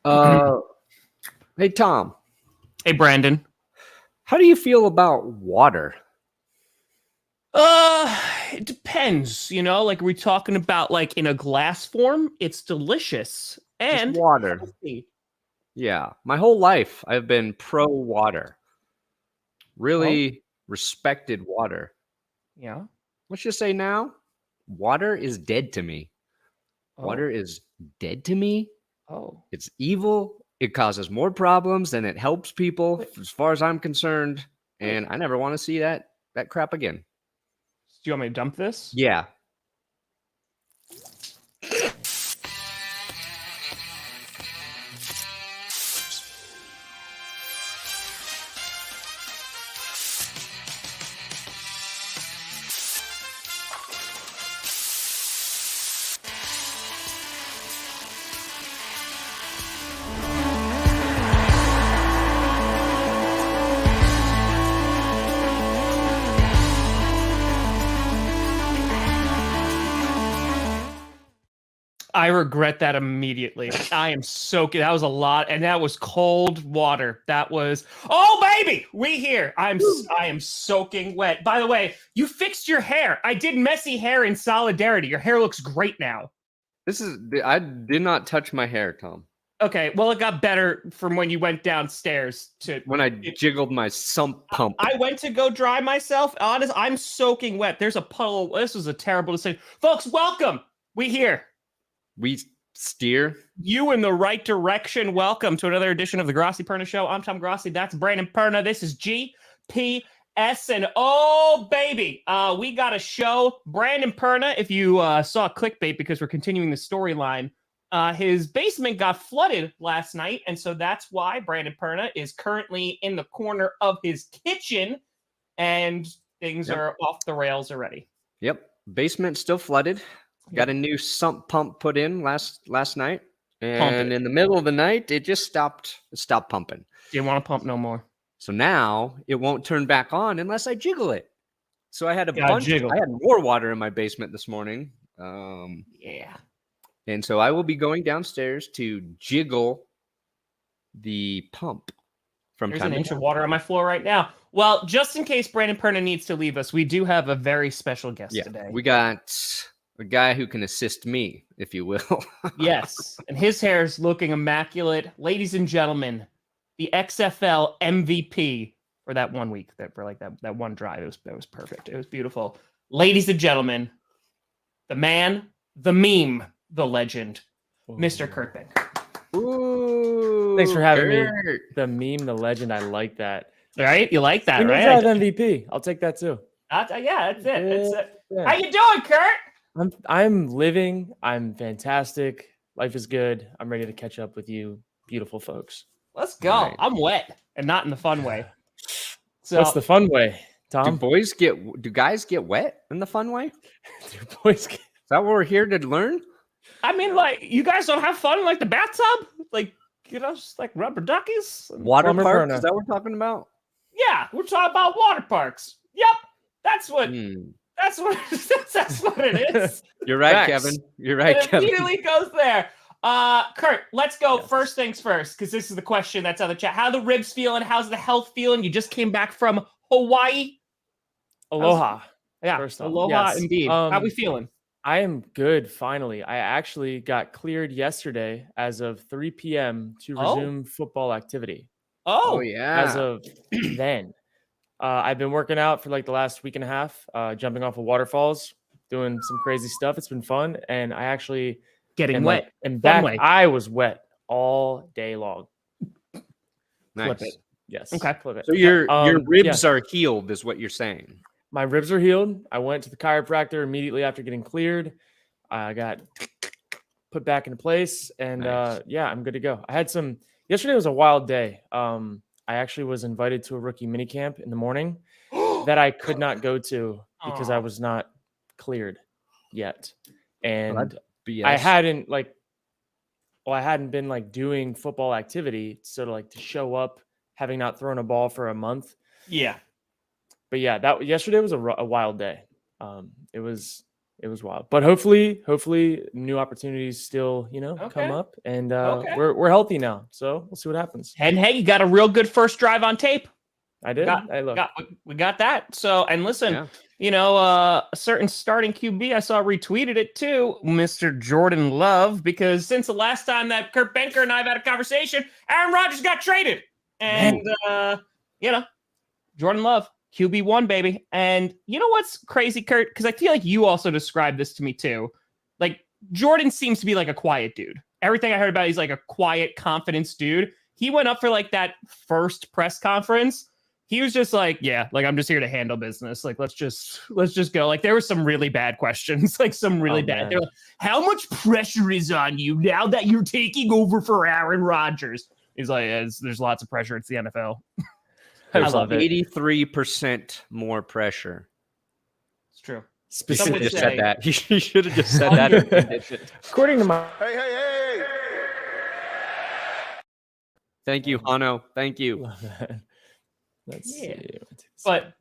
Uh, hey Tom, Hey, Brandon. how do you feel about water? It depends, like are we talking about like in a glass form? It's delicious Just and water. healthy. Yeah, my whole life I've been pro water. Oh, Really respected water. yeah. Let's just say now, water is dead to me. Oh, Water is dead to me. oh. It's evil. It causes more problems than it helps people, Wait, as far as I'm concerned. wait. And I never want to see that crap again. Do you want me to dump this? Yeah. I regret that immediately. I am soaking. That was a lot, and that was cold water. That was baby, we here. I am soaking wet. By the way, you fixed your hair. I did messy hair in solidarity. Your hair looks great now. I did not touch my hair, Tom. Okay, well, it got better from when you went downstairs to. When I jiggled my sump pump. I went to go dry myself. Honest, I'm soaking wet. There's a puddle. This was a terrible decision, folks. Welcome. We here. We steer. You in the right direction. Welcome to another edition of the Grossi Perna Show. I'm Tom Grossi. That's Brandon Perna. This is GPS, and baby, we got a show. Brandon Perna, if you saw clickbait because we're continuing the storyline, his basement got flooded last night, and so that's why Brandon Perna is currently in the corner of his kitchen, and things are off the rails already. Yep. Basement still flooded. Got a new sump pump put in last night. And in the middle of the night, it just stopped pumping. Didn't want to pump no more. So now it won't turn back on unless I jiggle it. So I had Jiggle. I had more water in my basement this morning. Yeah. And so I will be going downstairs to jiggle the pump from There's time an to inch time. of water on my floor right now. Well, just in case Brandon Perna needs to leave us, we do have a very special guest today. We got a guy who can assist me, if you will. Yes, and his hair is looking immaculate. Ladies and gentlemen, the XFL MVP for that 1 week, that one drive. It was perfect. It was beautiful. Ladies and gentlemen, the man, the meme, the legend, Mr. Kurt Benkert. Ooh, Thanks for having Kurt. me. The meme, the legend. I like that. Right? You like that, Windows right? Drive MVP. I'll take that too. That's it. That's it. Yeah. How you doing, Kurt? I'm living. I'm fantastic. Life is good. I'm ready to catch up with you, beautiful folks. Let's go. Right. I'm wet, and not in the fun way. So, what's the fun way, Tom? Do guys get wet in the fun way? Is that what we're here to learn? I mean, like, you guys don't have fun in, like, the bathtub? Like, just like rubber duckies? Water parks? Is that what we're talking about? Yeah, we're talking about water parks. Yep. That's what that's what it is. You're right, Kevin. You're right, Kevin. It immediately goes there. Kurt, let's go. Yes. First things first, because this is the question that's on the chat. How are the ribs feeling? How's the health feeling? You just came back from Hawaii. Aloha. Aloha indeed. How we feeling? I am good, finally. I actually got cleared yesterday as of 3 p.m. to resume football activity. Oh, yeah. As of then. I've been working out for like the last week and a half, jumping off of waterfalls, doing some crazy stuff. It's been fun. And I actually getting wet. And back, I was wet all day long. Nice. Flip it. Yes. Okay. Flip it. So your ribs are healed, is what you're saying. My ribs are healed. I went to the chiropractor immediately after getting cleared. I got put back into place, and I'm good to go. I had some. Yesterday was a wild day. I actually was invited to a rookie mini camp in the morning that I could not go to because I was not cleared yet, and I hadn't been doing football activity, so to show up having not thrown a ball for a month. Yeah. But yeah, that yesterday was a wild day. It was it was wild. But hopefully new opportunities still, come Okay. up, and Okay. we're healthy now. So we'll see what happens. And hey, you got a real good first drive on tape. I did. We got that. So, and listen, Yeah. a certain starting QB I saw retweeted it too, Mr. Jordan Love, because since the last time that Kurt Benkert and I have had a conversation, Aaron Rodgers got traded. And, Jordan Love, QB1, baby. And you know what's crazy, Kurt? Because I feel like you also described this to me too. Like, Jordan seems to be like a quiet dude. Everything I heard about, he's like a quiet, confidence dude. He went up for like that first press conference. He was just like, yeah, like I'm just here to handle business. Like, let's just go. Like, there were some really bad questions, like some really bad. They're like, how much pressure is on you now that you're taking over for Aaron Rodgers? He's like, there's lots of pressure. It's the NFL. I love it. 83% more pressure. It's true. Specifically, just said that. He should have just said that. According to my. Hey. Thank you, Hano. Thank you. Let's see. But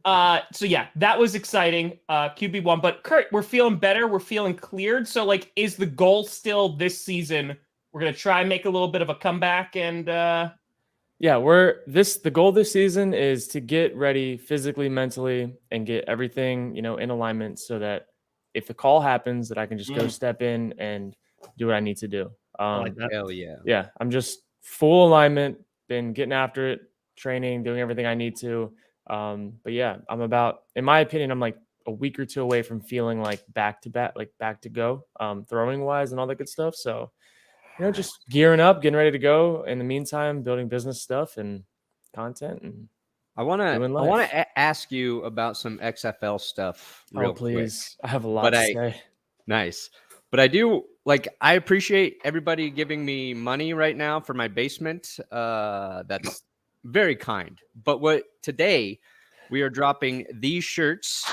so yeah, that was exciting. QB1. But Kurt, we're feeling better. We're feeling cleared. So like, is the goal still this season? We're gonna try and make a little bit of a comeback and yeah, the goal this season is to get ready physically, mentally, and get everything, in alignment so that if the call happens, that I can just go step in and do what I need to do. like that. Hell yeah. Yeah, I'm just full alignment, been getting after it, training, doing everything I need to. But yeah, in my opinion, I'm like a week or two away from feeling like back to go, throwing wise and all that good stuff. So, just gearing up, getting ready to go. In the meantime, building business stuff and content. And I want to ask you about some XFL stuff real please. quick. I have a lot to say. Nice. But I appreciate everybody giving me money right now for my basement. That's very kind. But today we are dropping these shirts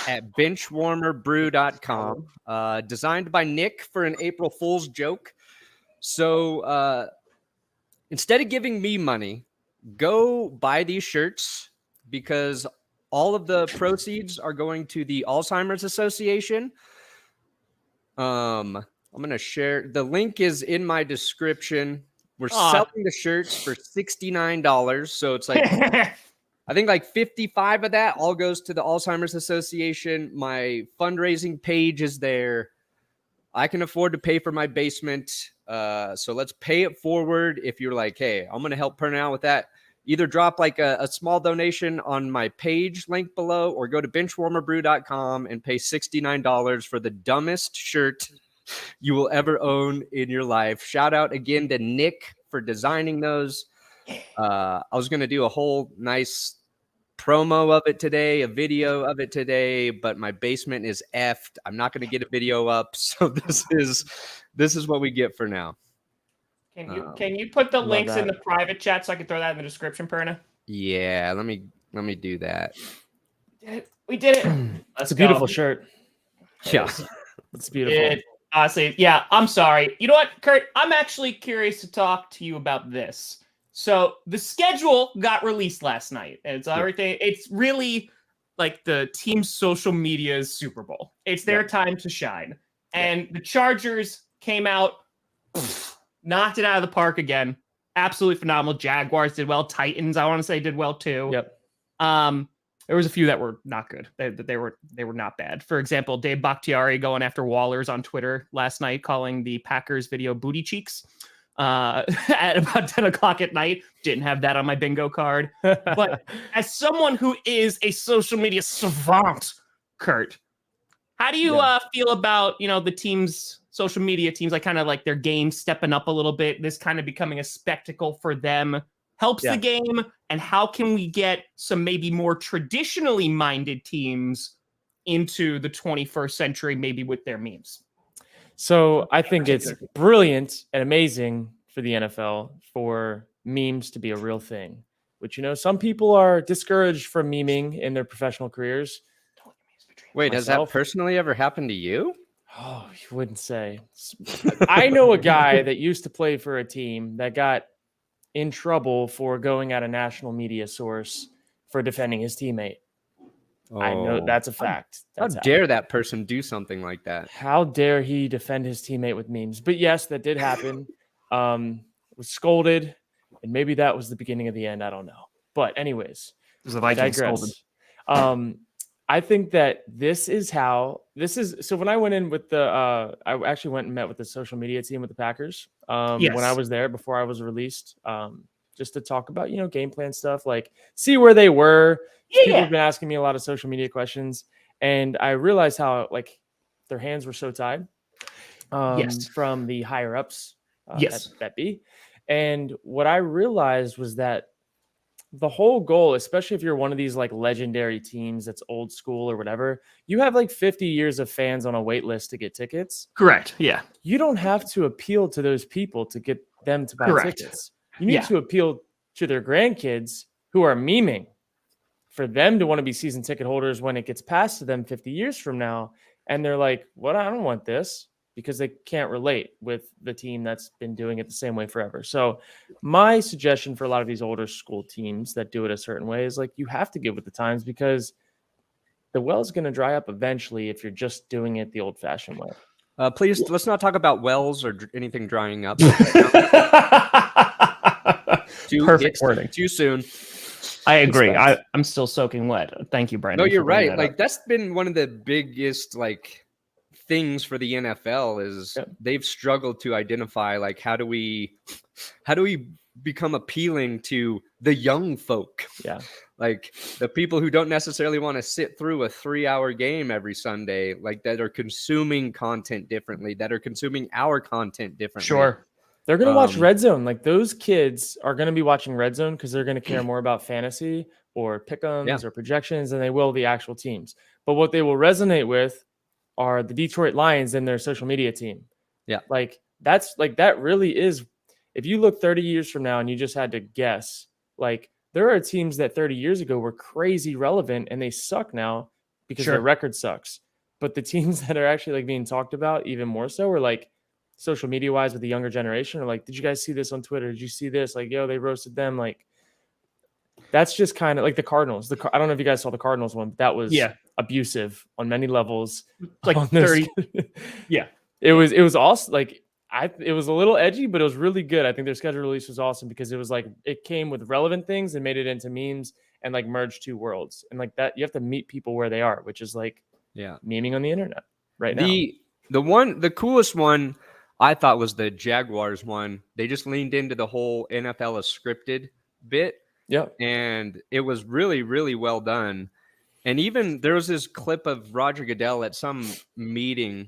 at benchwarmerbrew.com, designed by Nick for an April Fool's joke. So instead of giving me money, go buy these shirts because all of the proceeds are going to the Alzheimer's Association. I'm going to share. The link is in my description. We're selling the shirts for $69. So it's like, I think like 55 of that all goes to the Alzheimer's Association. My fundraising page is there. I can afford to pay for my basement. So let's pay it forward. If you're like, hey, I'm going to help Perna out with that, either drop like a small donation on my page link below or go to benchwarmerbrew.com and pay $69 for the dumbest shirt you will ever own in your life. Shout out again to Nick for designing those. I was going to do a whole nice promo of it today, a video of it today, but my basement is effed. I'm not going to get a video up. So this is what we get for now. Can you put the links in the private chat so I can throw that in the description, Perna? Yeah, let me do that. We did it. It's a beautiful shirt. Yeah, it's beautiful. Honestly, yeah, I'm sorry. You know what, Kurt? I'm actually curious to talk to you about this. So the schedule got released last night. It's everything. It's really like the team's social media's Super Bowl. It's their time to shine. And the Chargers came out, knocked it out of the park again. Absolutely phenomenal. Jaguars did well. Titans, I want to say, did well too. Yep. There was a few that were not good. They were not bad. For example, Dave Bakhtiari going after Wallers on Twitter last night, calling the Packers video booty cheeks at about 10 o'clock at night. Didn't have that on my bingo card. But as someone who is a social media savant, Kurt, how do you feel about, the team's social media teams, like kind of like their game stepping up a little bit, this kind of becoming a spectacle for them? Helps the game, and how can we get some maybe more traditionally minded teams into the 21st century, maybe with their memes? So I think it's brilliant and amazing for the NFL for memes to be a real thing, which, some people are discouraged from memeing in their professional careers. Wait, has that personally ever happened to you? Oh, you wouldn't say. I know a guy that used to play for a team that got in trouble for going at a national media source for defending his teammate. I know Oh, that's a fact. how That's dare that person do something like that? How dare he defend his teammate with memes? But yes, that did happen. Was scolded, and maybe that was the beginning of the end. I don't know. But anyways, There's a I Viking scolded. digress. I think that this is. So when I went in with the, I actually went and met with the social media team with the Packers. When I was there before I was released, just to talk about game plan stuff, like see where they were. People have been asking me a lot of social media questions, and I realized how like their hands were so tied from the higher ups that be. And what I realized was that the whole goal, especially if you're one of these like legendary teams that's old school or whatever, you have like 50 years of fans on a wait list to get tickets. Correct. Yeah. You don't have to appeal to those people to get them to buy tickets. You need to appeal to their grandkids who are memeing for them to want to be season ticket holders when it gets passed to them 50 years from now. And they're like, what? I don't want this, because they can't relate with the team that's been doing it the same way forever. So my suggestion for a lot of these older school teams that do it a certain way is like, you have to get with the times, because the well is going to dry up eventually if you're just doing it the old fashioned way. Please, let's not talk about wells or anything drying up. Perfect wording. Too soon. I agree. I'm still soaking wet. Thank you, Brandon. No, you're right. Like that's been one of the biggest like things for the NFL is they've struggled to identify like how do we become appealing to the young folk? Yeah. Like the people who don't necessarily want to sit through a 3-hour game every Sunday, like that are consuming content differently, that are consuming our content differently. Sure. They're going to watch Red Zone. Like those kids are going to be watching Red Zone because they're going to care more about fantasy or pick'ems or projections than they will the actual teams. But what they will resonate with are the Detroit Lions and their social media team. Yeah. Like that really is, if you look 30 years from now and you just had to guess, like there are teams that 30 years ago were crazy relevant and they suck now because their record sucks. But the teams that are actually like being talked about even more so are like social media wise with the younger generation are like, did you guys see this on Twitter? Did you see this? Like, yo, they roasted them. Like that's just kind of like the Cardinals. I don't know if you guys saw the Cardinals one, but that was abusive on many levels. Like 30. It was awesome. Like it was a little edgy, but it was really good. I think their schedule release was awesome because it was like it came with relevant things and made it into memes and like merged two worlds. And like that, you have to meet people where they are, which is like memeing on the internet right now. The coolest one I thought was the Jaguars one. They just leaned into the whole NFL is scripted bit. Yeah. And it was really, really well done. And even there was this clip of Roger Goodell at some meeting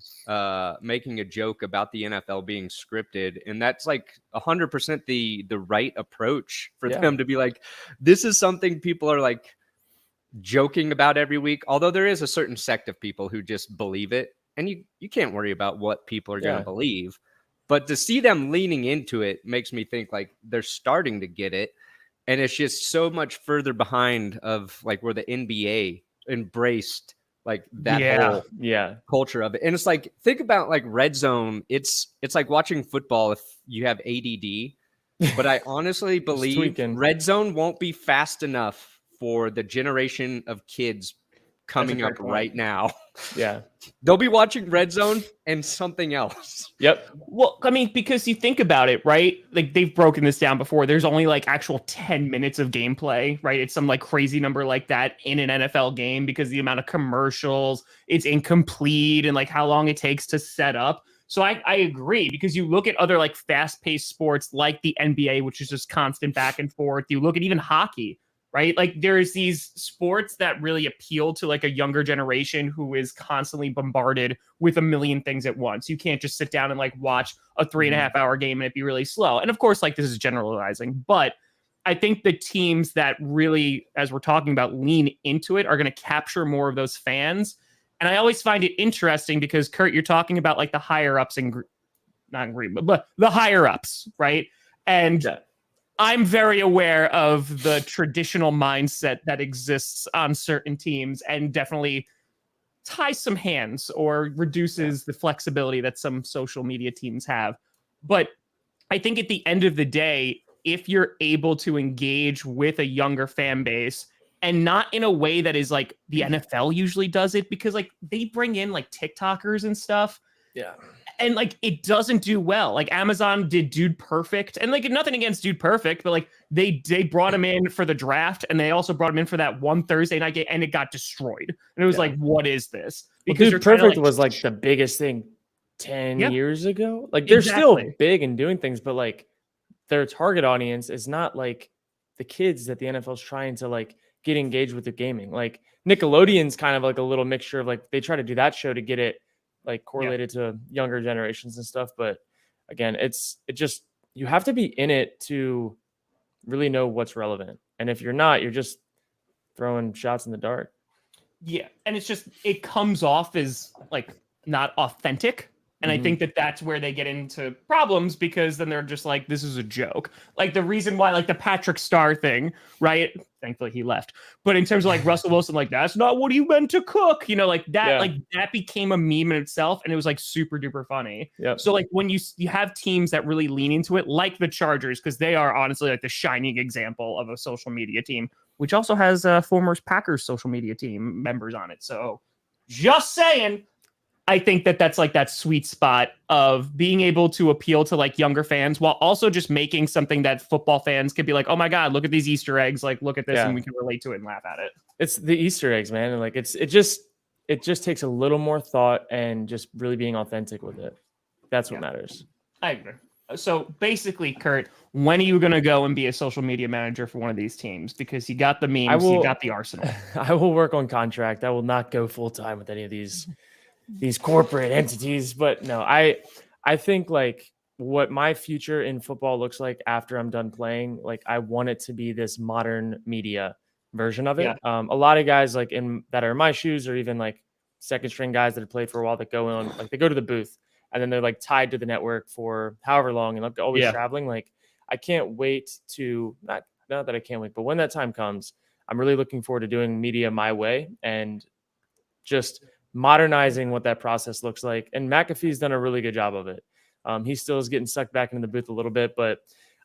making a joke about the NFL being scripted. And that's like 100% the right approach for them to be like, this is something people are like joking about every week. Although there is a certain sect of people who just believe it. And you can't worry about what people are going to believe. But to see them leaning into it makes me think like they're starting to get it. And it's just so much further behind of like where the NBA embraced like that whole culture of it. And it's like, think about like Red Zone. It's like watching football if you have ADD. But I honestly believe Red Zone won't be fast enough for the generation of kids coming up right now. Yeah. They'll be watching Red Zone and something else. Yep. Well, I mean, because you think about it, right? Like they've broken this down before. There's only like actual 10 minutes of gameplay, right? It's some like crazy number like that in an NFL game because the amount of commercials, it's incomplete and like how long it takes to set up. So I agree because you look at other like fast-paced sports like the NBA, which is just constant back and forth. You look at even hockey, right? Like there's these sports that really appeal to like a younger generation who is constantly bombarded with a million things at once. You can't just sit down and like watch a 3.5 hour game and it be really slow. And of course, like this is generalizing, but I think the teams that really, as we're talking about, lean into it are going to capture more of those fans. And I always find it interesting because Kurt, you're talking about like the higher ups and not in Green, but the higher ups, right? And I'm very aware of the traditional mindset that exists on certain teams and definitely ties some hands or reduces the flexibility that some social media teams have. But I think at the end of the day, if you're able to engage with a younger fan base and not in a way that is like the NFL usually does it, because like they bring in like TikTokers and stuff. Yeah. And like it doesn't do well. Like Amazon did Dude Perfect, and like nothing against Dude Perfect, but like they brought him in for the draft, and they also brought him in for that one Thursday night game, and it got destroyed. And it was like, what is this? Because Dude Perfect was like the biggest thing 10 years ago. Like they're still big and doing things, but like their target audience is not like the kids that the NFL's trying to like get engaged with the gaming. Like Nickelodeon's kind of like a little mixture of like they try to do that show to get it like correlated to younger generations and stuff. But again, it just, you have to be in it to really know what's relevant. And if you're not, you're just throwing shots in the dark. Yeah. And it's just, it comes off as like not authentic. And I think that that's where they get into problems, because then they're just like, this is a joke. Like the reason why, like the Patrick Starr thing, right? Thankfully he left. But in terms of like Russell Wilson, like that's not what he meant to cook, you know, like that, like that became a meme in itself, and it was like super duper funny. Yep. So like when you have teams that really lean into it, like the Chargers, because they are honestly like the shining example of a social media team, which also has former Packers social media team members on it. So just saying. I think that that's like that sweet spot of being able to appeal to like younger fans while also just making something that football fans could be like, oh my God, look at these Easter eggs. Like, look at this and we can relate to it and laugh at it. It's the Easter eggs, man. And like, it just takes a little more thought and just really being authentic with it. That's what matters. I agree. So basically, Kurt, when are you going to go and be a social media manager for one of these teams? Because you got the memes, you got the arsenal. I will work on contract. I will not go full time with any of these corporate entities. But no, I think like what my future in football looks like after I'm done playing, like I want it to be this modern media version of it. A lot of guys like that are in my shoes, or even like second string guys that have played for a while that go in, like they go to the booth and then they're like tied to the network for however long and like always traveling. Like I can't wait to not that I can't wait, but when that time comes, I'm really looking forward to doing media my way and just modernizing what that process looks like. And McAfee's done a really good job of it. He still is getting sucked back into the booth a little bit, but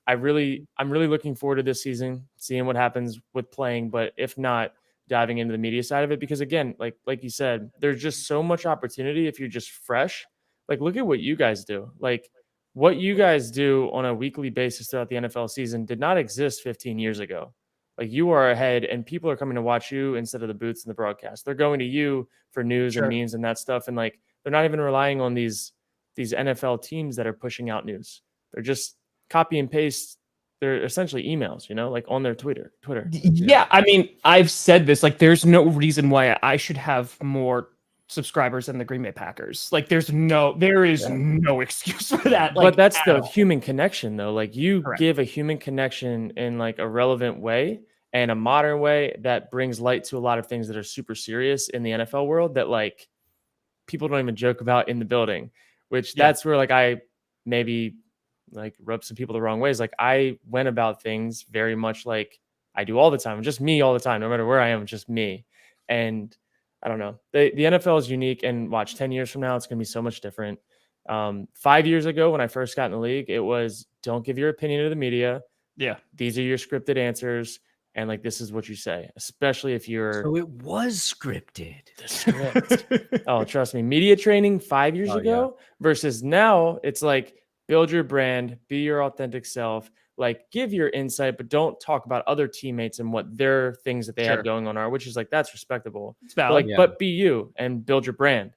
I'm really looking forward to this season, seeing what happens with playing, but if not, diving into the media side of it, because again, like you said, there's just so much opportunity if you're just fresh. Like, look at what you guys do. Like what you guys do on a weekly basis throughout the NFL season did not exist 15 years ago. Like you are ahead and people are coming to watch you instead of the booths and the broadcast. They're going to you for news and memes and that stuff. And like, they're not even relying on these NFL teams that are pushing out news. They're just copy and paste. They're essentially emails, you know, like on their Twitter. Yeah. I mean, I've said this, like, there's no reason why I should have more subscribers than the Green Bay Packers. Like there is no excuse for that. Like, but that's the human connection though. Like you give a human connection in like a relevant way and a modern way that brings light to a lot of things that are super serious in the NFL world that like people don't even joke about in the building, which that's where like I maybe like rub some people the wrong ways. Like I went about things very much like I do all the time, just me all the time, no matter where I am, just me. And I don't know. The NFL is unique, and watch 10 years from now, it's going to be so much different. 5 years ago, when I first got in the league, it was don't give your opinion to the media. Yeah. These are your scripted answers. And like, this is what you say, especially if you're. So it was scripted. The script. Oh, trust me. Media training 5 years ago versus now it's like build your brand, be your authentic self, like give your insight, but don't talk about other teammates and what their things that they have going on are, which is like, that's respectable. It's valid. But be you and build your brand.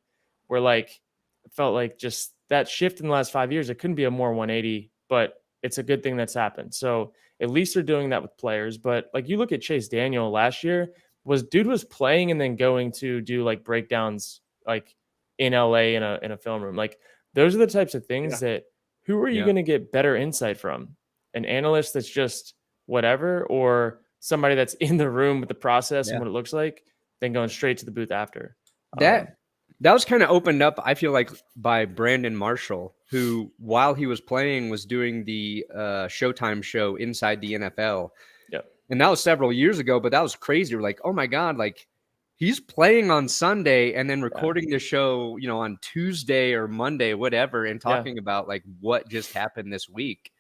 Where like, it felt like just that shift in the last 5 years, it couldn't be a more 180, but it's a good thing that's happened. So at least they're doing that with players. But like you look at Chase Daniel last year, was playing and then going to do like breakdowns like in LA in a film room. Like those are the types of things that who are you going to get better insight from? An analyst that's just whatever, or somebody that's in the room with the process and what it looks like, then going straight to the booth after. That was kind of opened up, I feel like, by Brandon Marshall, who, while he was playing, was doing the Showtime show inside the NFL. Yep. And that was several years ago, but that was crazy. We're like, oh my God, like he's playing on Sunday and then recording the show, you know, on Tuesday or Monday, whatever, and talking about like what just happened this week.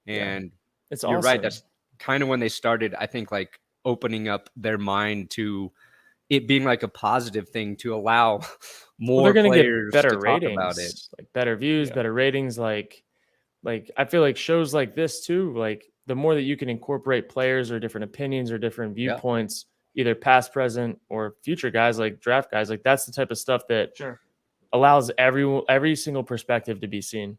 And it's you're awesome. right. That's kind of when they started, I think, like opening up their mind to it being like a positive thing to allow Well, more they're going to get players better to talk about it. ratings, like better views, Yeah. better ratings. Like I feel like shows like this too, like the more that you can incorporate players or different opinions or different viewpoints, either past, present, or future guys, like draft guys, like that's the type of stuff that allows every single perspective to be seen.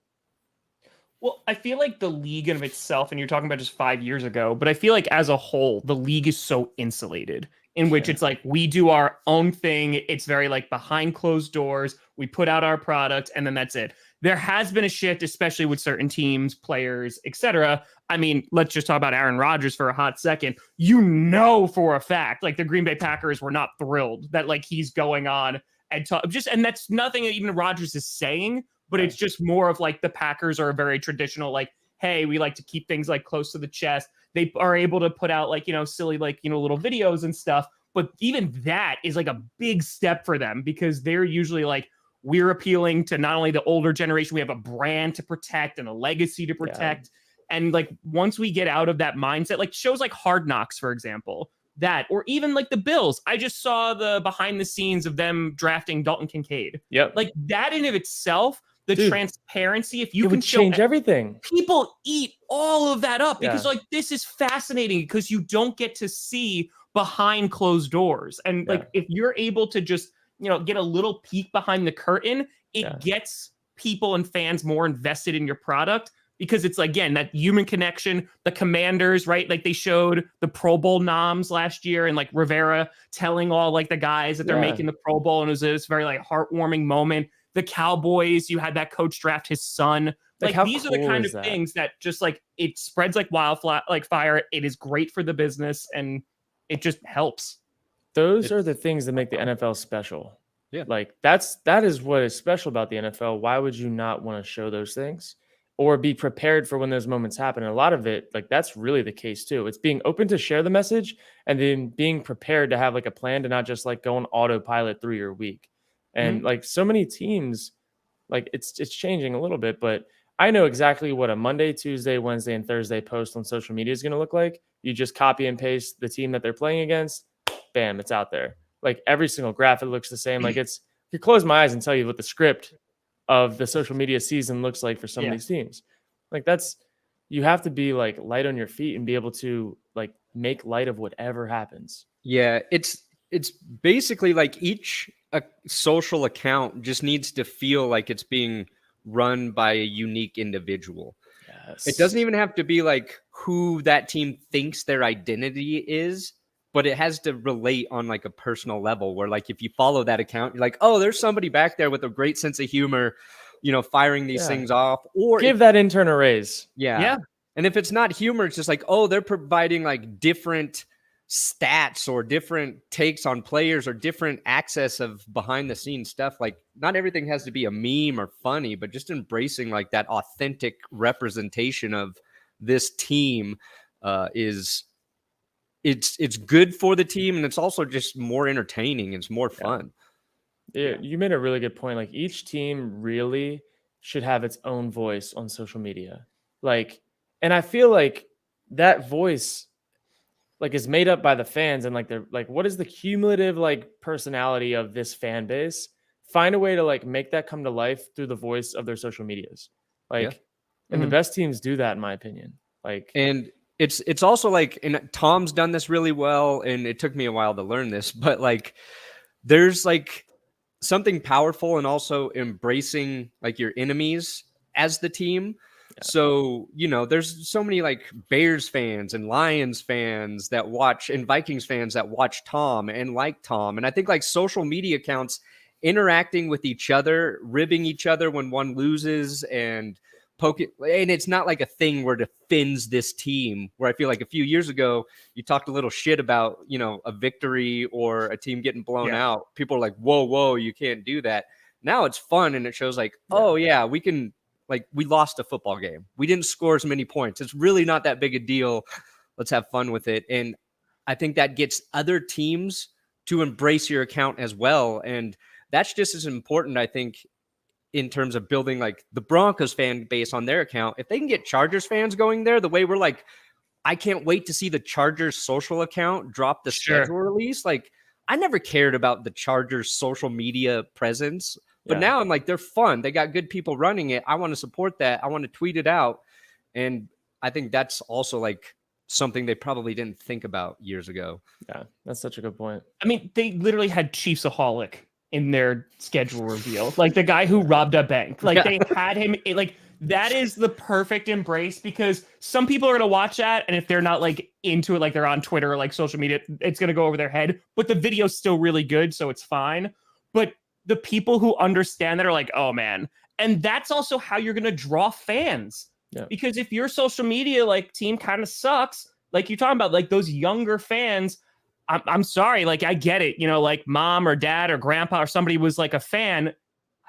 Well, I feel like the league in of itself, and you're talking about just 5 years ago, but I feel like as a whole, the league is so insulated in which it's like we do our own thing. It's very like behind closed doors. We put out our product and then that's it. There has been a shift, especially with certain teams, players, etc. I mean, let's just talk about Aaron Rodgers for a hot second. You know for a fact, like the Green Bay Packers were not thrilled that like he's going on and and that's nothing that even Rodgers is saying. But it's just more of like the Packers are a very traditional, like, hey, we like to keep things like close to the chest. They are able to put out like, silly, like, little videos and stuff. But even that is like a big step for them because they're usually like, we're appealing to not only the older generation, we have a brand to protect and a legacy to protect. Yeah. And like, once we get out of that mindset, like shows like Hard Knocks, for example, that, or even like the Bills. I just saw the behind the scenes of them drafting Dalton Kincaid. Yep. Like that in of itself, the transparency, if you it can would change everything. People eat all of that up because like this is fascinating because you don't get to see behind closed doors. And like if you're able to just, get a little peek behind the curtain, it gets people and fans more invested in your product because it's again that human connection. The Commanders, right? Like they showed the Pro Bowl noms last year and like Rivera telling all like the guys that they're making the Pro Bowl, and it was this very like heartwarming moment. The Cowboys, you had that coach draft his son. Like these are the kind of things that just like it spreads like wildfire, like fire. It is great for the business and it just helps. Those are the things that make the NFL special. Yeah. Like that is what is special about the NFL. Why would you not want to show those things or be prepared for when those moments happen? And a lot of it, like that's really the case too. It's being open to share the message and then being prepared to have like a plan to not just like go on autopilot through your week. And like so many teams, like it's changing a little bit, but I know exactly what a Monday, Tuesday, Wednesday, and Thursday post on social media is going to look like. You just copy and paste the team that they're playing against. Bam, it's out there. Like every single graphic looks the same. Like it's, you close my eyes and tell you what the script of the social media season looks like for some of these teams. Like you have to be like light on your feet and be able to like make light of whatever happens. Yeah, it's basically like each social account just needs to feel like it's being run by a unique individual. Yes. It doesn't even have to be like who that team thinks their identity is, but it has to relate on like a personal level where like if you follow that account, you're like, oh, there's somebody back there with a great sense of humor, firing these things off. Or give that intern a raise. Yeah. And if it's not humor, it's just like, oh, they're providing like different stats or different takes on players or different access of behind the scenes stuff. Like not everything has to be a meme or funny, but just embracing like that authentic representation of this team it's good for the team, and it's also just more entertaining. It's more fun. Yeah, you made a really good point. Like each team really should have its own voice on social media. Like, and I feel like that voice like is made up by the fans and like they're like, what is the cumulative like personality of this fan base? Find a way to like make that come to life through the voice of their social medias. Like, and the best teams do that in my opinion. Like, and it's also like, and Tom's done this really well. And it took me a while to learn this, but like, there's like something powerful and also embracing like your enemies as the team. So, there's so many like Bears fans and Lions fans that watch and Vikings fans that watch Tom and like Tom. And I think like social media accounts interacting with each other, ribbing each other when one loses and poking. And it's not like a thing where defends this team where I feel like a few years ago, you talked a little shit about, a victory or a team getting blown out. People are like, whoa, you can't do that. Now it's fun. And it shows like, we can. Like we lost a football game. We didn't score as many points. It's really not that big a deal. Let's have fun with it. And I think that gets other teams to embrace your account as well. And that's just as important, I think, in terms of building like the Broncos fan base on their account. If they can get Chargers fans going there, the way we're like, I can't wait to see the Chargers social account drop the schedule release. Like, I never cared about the Chargers social media presence, but now I'm like, they're fun. They got good people running it. I want to support that. I want to tweet it out. And I think that's also like something they probably didn't think about years ago. Yeah, that's such a good point. I mean, they literally had Chiefsaholic in their schedule reveal. Like the guy who robbed a bank. Like they had him like that is the perfect embrace because some people are going to watch that. And if they're not like into it, like they're on Twitter or like social media, it's going to go over their head, but the video's still really good. So it's fine. But the people who understand that are like, oh man. And that's also how you're going to draw fans. Yeah. Because if your social media like team kind of sucks, like you're talking about like those younger fans, I'm sorry. Like I get it. You know, like mom or dad or grandpa or somebody was like a fan.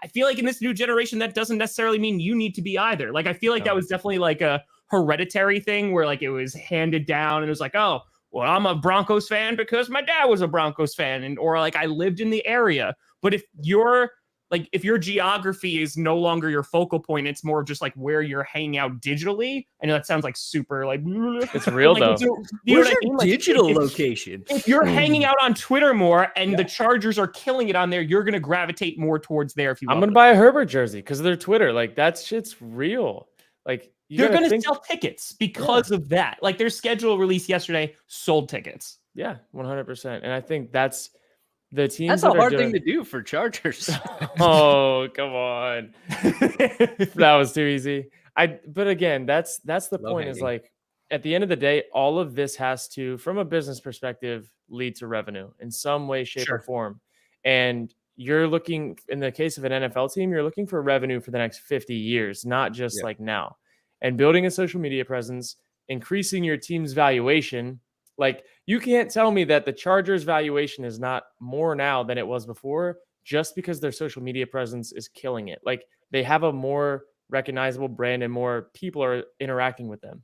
I feel like in this new generation, that doesn't necessarily mean you need to be either. Like, I feel like that was definitely like a hereditary thing where like it was handed down and it was like, oh, well, I'm a Broncos fan because my dad was a Broncos fan. And, or like I lived in the area. But if your geography is no longer your focal point, it's more just like where you're hanging out digitally. I know that sounds like super like it's real like, though. Where's your digital location? If you're hanging out on Twitter more and the Chargers are killing it on there, you're going to gravitate more towards there. If you, I'm going to buy a Herbert jersey because of their Twitter. Like that shit's real. Like they're going to sell tickets because of that. Like their schedule release yesterday sold tickets. Yeah, 100%. And I think that's the teams. That's a hard thing to do for Chargers. Oh, come on. That was too easy. But again, that's the point is like at the end of the day, all of this has to, from a business perspective, lead to revenue in some way, shape, or form. And you're looking, in the case of an NFL team, you're looking for revenue for the next 50 years, not just like now. And building a social media presence, increasing your team's valuation. Like you can't tell me that the Chargers valuation is not more now than it was before just because their social media presence is killing it. Like they have a more recognizable brand and more people are interacting with them.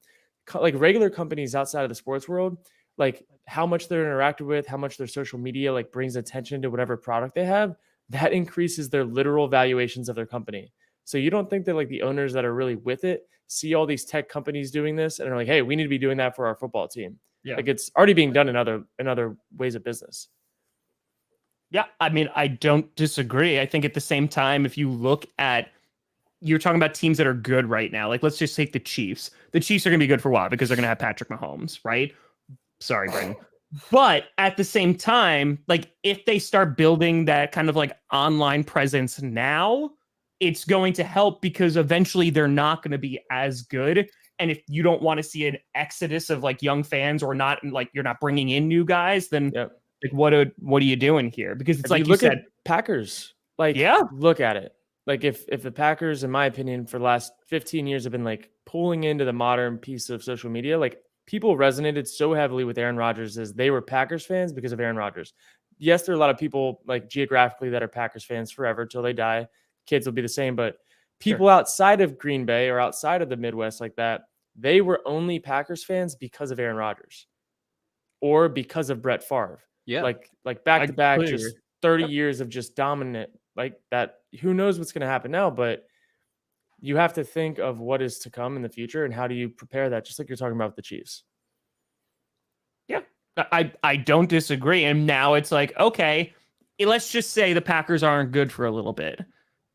Like regular companies outside of the sports world, like how much they're interacted with, how much their social media like brings attention to whatever product they have, that increases their literal valuations of their company. So you don't think that like the owners that are really with it see all these tech companies doing this and are like, hey, we need to be doing that for our football team. Yeah. Like it's already being done in other ways of business. Yeah. I mean, I don't disagree. I think at the same time, if you look at, you're talking about teams that are good right now. Like, let's just take the Chiefs. The Chiefs are going to be good for a while because they're going to have Patrick Mahomes, right? Sorry, Brandon. But at the same time, like if they start building that kind of like online presence now, it's going to help because eventually they're not going to be as good. And if you don't want to see an exodus of like young fans or not, like you're not bringing in new guys, then like what are you doing here? Because it's like you said, at Packers, like look at it. Like if the Packers, in my opinion, for the last 15 years have been like pulling into the modern piece of social media, like people resonated so heavily with Aaron Rodgers as they were Packers fans because of Aaron Rodgers. Yes, there are a lot of people like geographically that are Packers fans forever till they die. Kids will be the same, but people outside of Green Bay or outside of the Midwest like that, they were only Packers fans because of Aaron Rodgers or because of Brett Favre. Yeah. Like back to back, just 30 years of just dominant like that. Who knows what's going to happen now, but you have to think of what is to come in the future and how do you prepare that? Just like you're talking about with the Chiefs. Yeah, I don't disagree. And now it's like, okay, let's just say the Packers aren't good for a little bit,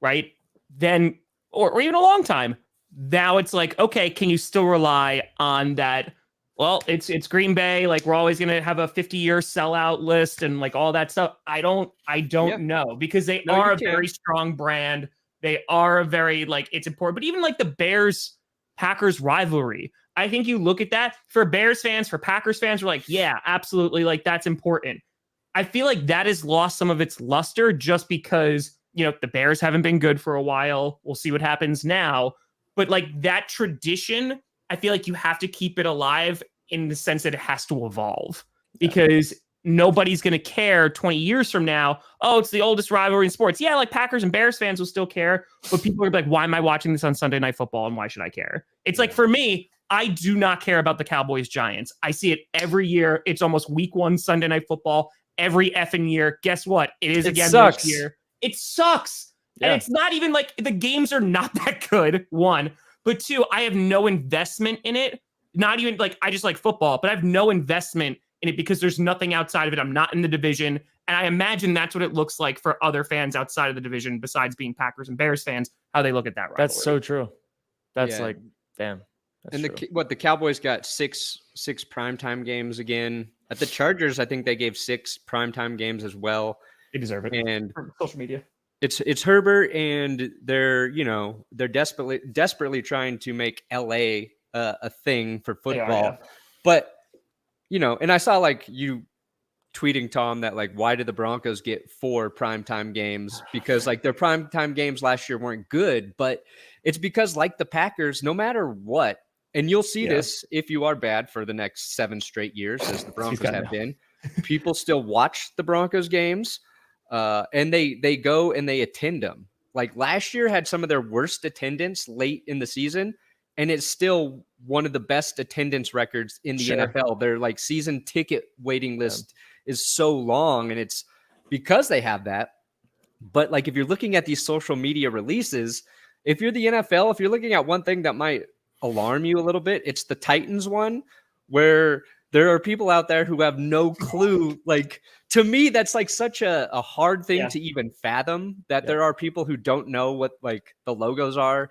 right? Then, or even a long time. Now it's like, okay, can you still rely on that? Well, it's Green Bay. Like we're always going to have a 50-year sellout list and like all that stuff. I don't know because they are a very strong brand. They are a very like it's important. But even like the Bears Packers rivalry, I think you look at that for Bears fans, for Packers fans, we're like, yeah, absolutely. Like that's important. I feel like that has lost some of its luster just because, you know, the Bears haven't been good for a while. We'll see what happens now. But like that tradition, I feel like you have to keep it alive in the sense that it has to evolve because nobody's going to care 20 years from now. Oh, it's the oldest rivalry in sports. Yeah, like Packers and Bears fans will still care, but people are like, why am I watching this on Sunday Night Football and why should I care? It's like, for me, I do not care about the Cowboys Giants. I see it every year. It's almost week 1 Sunday Night Football every effing year. Guess what? It is again this year. It sucks. Yeah. And it's not even like the games are not that good, 1. But 2, I have no investment in it. not even like I just like football, but I have no investment in it because there's nothing outside of it. I'm not in the division. And I imagine that's what it looks like for other fans outside of the division, besides being Packers and Bears fans, how they look at that rivalry. That's so true. That's like, damn. And the Cowboys got six primetime games again. At the Chargers, I think they gave 6 primetime games as well. They deserve it. And for social media. It's Herbert, and they're desperately trying to make LA a thing for football. But and I saw like you tweeting, Tom, that like, why did the Broncos get 4 primetime games? Because like their primetime games last year weren't good, but it's because like the Packers, no matter what, and you'll see this if you are bad for the next 7 straight years, as the Broncos have been, people still watch the Broncos games, and they go and they attend them. Like last year had some of their worst attendance late in the season, and it's still one of the best attendance records in the NFL. Their like season ticket waiting list is so long, and it's because they have that. But like if you're looking at these social media releases, if you're the NFL, if you're looking at one thing that might alarm you a little bit, it's the Titans one, where there are people out there who have no clue. Like to me, that's like such a hard thing to even fathom, that there are people who don't know what like the logos are.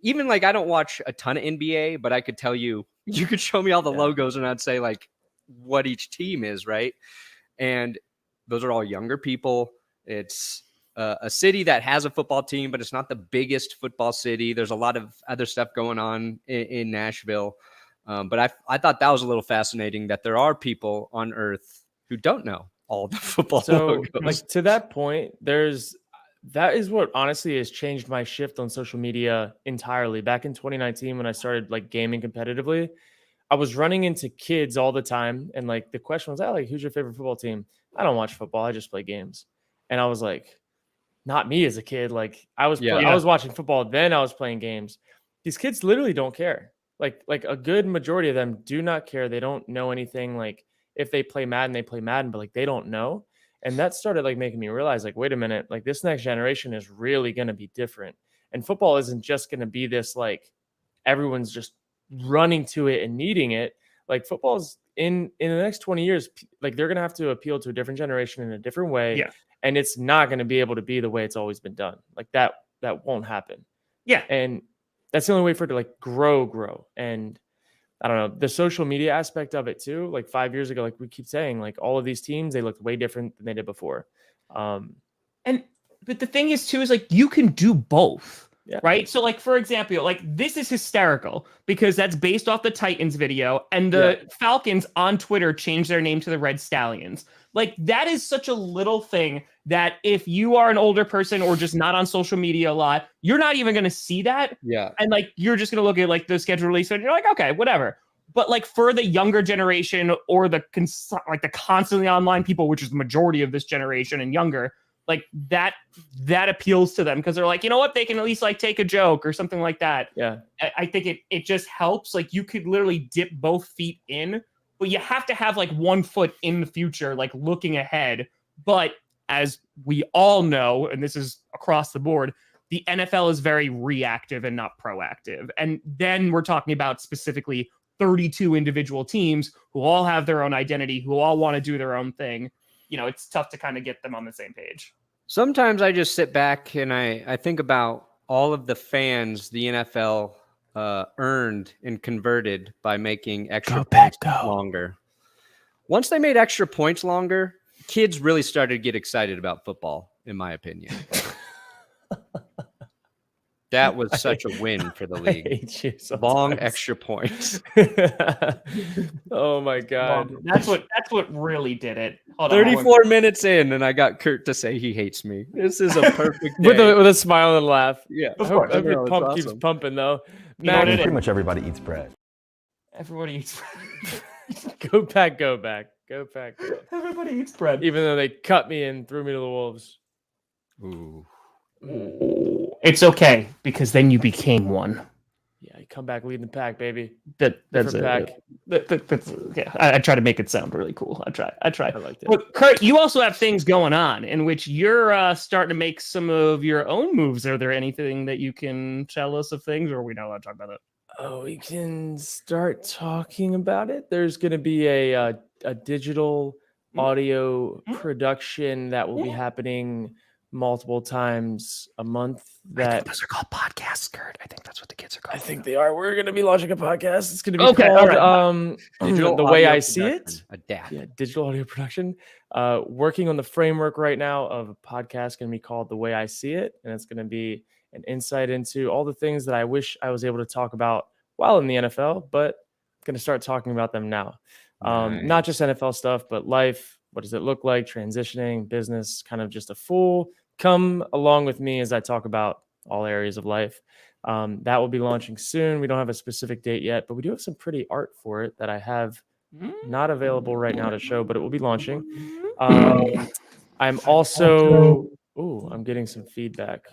Even like I don't watch a ton of NBA, but I could tell you could show me all the logos and I'd say like what each team is, right? And those are all younger people. It's a city that has a football team, but it's not the biggest football city. There's a lot of other stuff going on in Nashville. But I thought that was a little fascinating, that there are people on Earth who don't know all the football logos. Like to that point, that is what honestly has changed my shift on social media entirely. Back in 2019, when I started like gaming competitively, I was running into kids all the time. And like the question was, like, who's your favorite football team? I don't watch football. I just play games. And I was like, not me as a kid. Like I was watching football, then I was playing games. These kids literally don't care. Like a good majority of them do not care. They don't know anything. Like if they play Madden, they play Madden, but like they don't know. And that started like making me realize like, wait a minute, like this next generation is really going to be different. And football isn't just going to be this, like everyone's just running to it and needing it. Like football is in the next 20 years, like they're going to have to appeal to a different generation in a different way. Yeah. And it's not going to be able to be the way it's always been done. Like that won't happen. Yeah. And that's the only way for it to like grow. And I don't know, the social media aspect of it too. Like 5 years ago, like we keep saying, like all of these teams, they looked way different than they did before. But the thing is too, is like you can do both. Yeah. Right. So like, for example, like this is hysterical because that's based off the Titans video, and the Falcons on Twitter changed their name to the Red Stallions. Like that is such a little thing that if you are an older person or just not on social media a lot, you're not even going to see that. Yeah. And like, you're just going to look at like the schedule release and you're like, okay, whatever. But like for the younger generation or the constantly online people, which is the majority of this generation and younger, like that appeals to them because they're like, you know what, they can at least like take a joke or something like that. Yeah. I think it just helps. Like you could literally dip both feet in, but you have to have like one foot in the future, like looking ahead. But as we all know, and this is across the board, the NFL is very reactive and not proactive. And then we're talking about specifically 32 individual teams who all have their own identity, who all want to do their own thing. You know, it's tough to kind of get them on the same page. Sometimes I just sit back and I think about all of the fans the NFL earned and converted by making extra points longer. Once they made extra points longer, kids really started to get excited about football, in my opinion. That was such a win for the league. I hate you sometimes. Long extra points. Oh my God. That's what really did it. Hold 34 minutes in, and I got Kurt to say he hates me. This is a perfect day. with a smile and laugh. Yeah. I hope your pump keeps pumping though. Man, pretty much everybody eats bread. Everybody eats bread. Go back. Everybody eats bread. Even though they cut me and threw me to the wolves. Ooh. It's okay because then you became one. Yeah, you come back leading the pack, baby. That's it. Pack. Yeah, I try to make it sound really cool. I try. I liked it. But Kurt, you also have things going on in which you're starting to make some of your own moves. Are there anything that you can tell us of things, or are we not allowed to talk about that? Oh, we can start talking about it. There's going to be a digital audio production that will be happening multiple times a month. That those are called podcasts, Kurt. I think that's what the kids are I called. think they are. We're going to be launching a podcast. It's going to be Okay, all called Digital The Way audio I See production, It. a DAP. Yeah, digital audio production. Working on the framework right now of a podcast going to be called The Way I See It, and it's going to be an insight into all the things that I wish I was able to talk about while in the NFL, but I'm going to start talking about them now. Not just NFL stuff, but life. What does it look like? Transitioning, business, kind of just a full come along with me as I talk about all areas of life. That will be launching soon. We don't have a specific date yet, but we do have some pretty art for it that I have not available right now to show, but it will be launching. I'm also, I'm getting some feedback.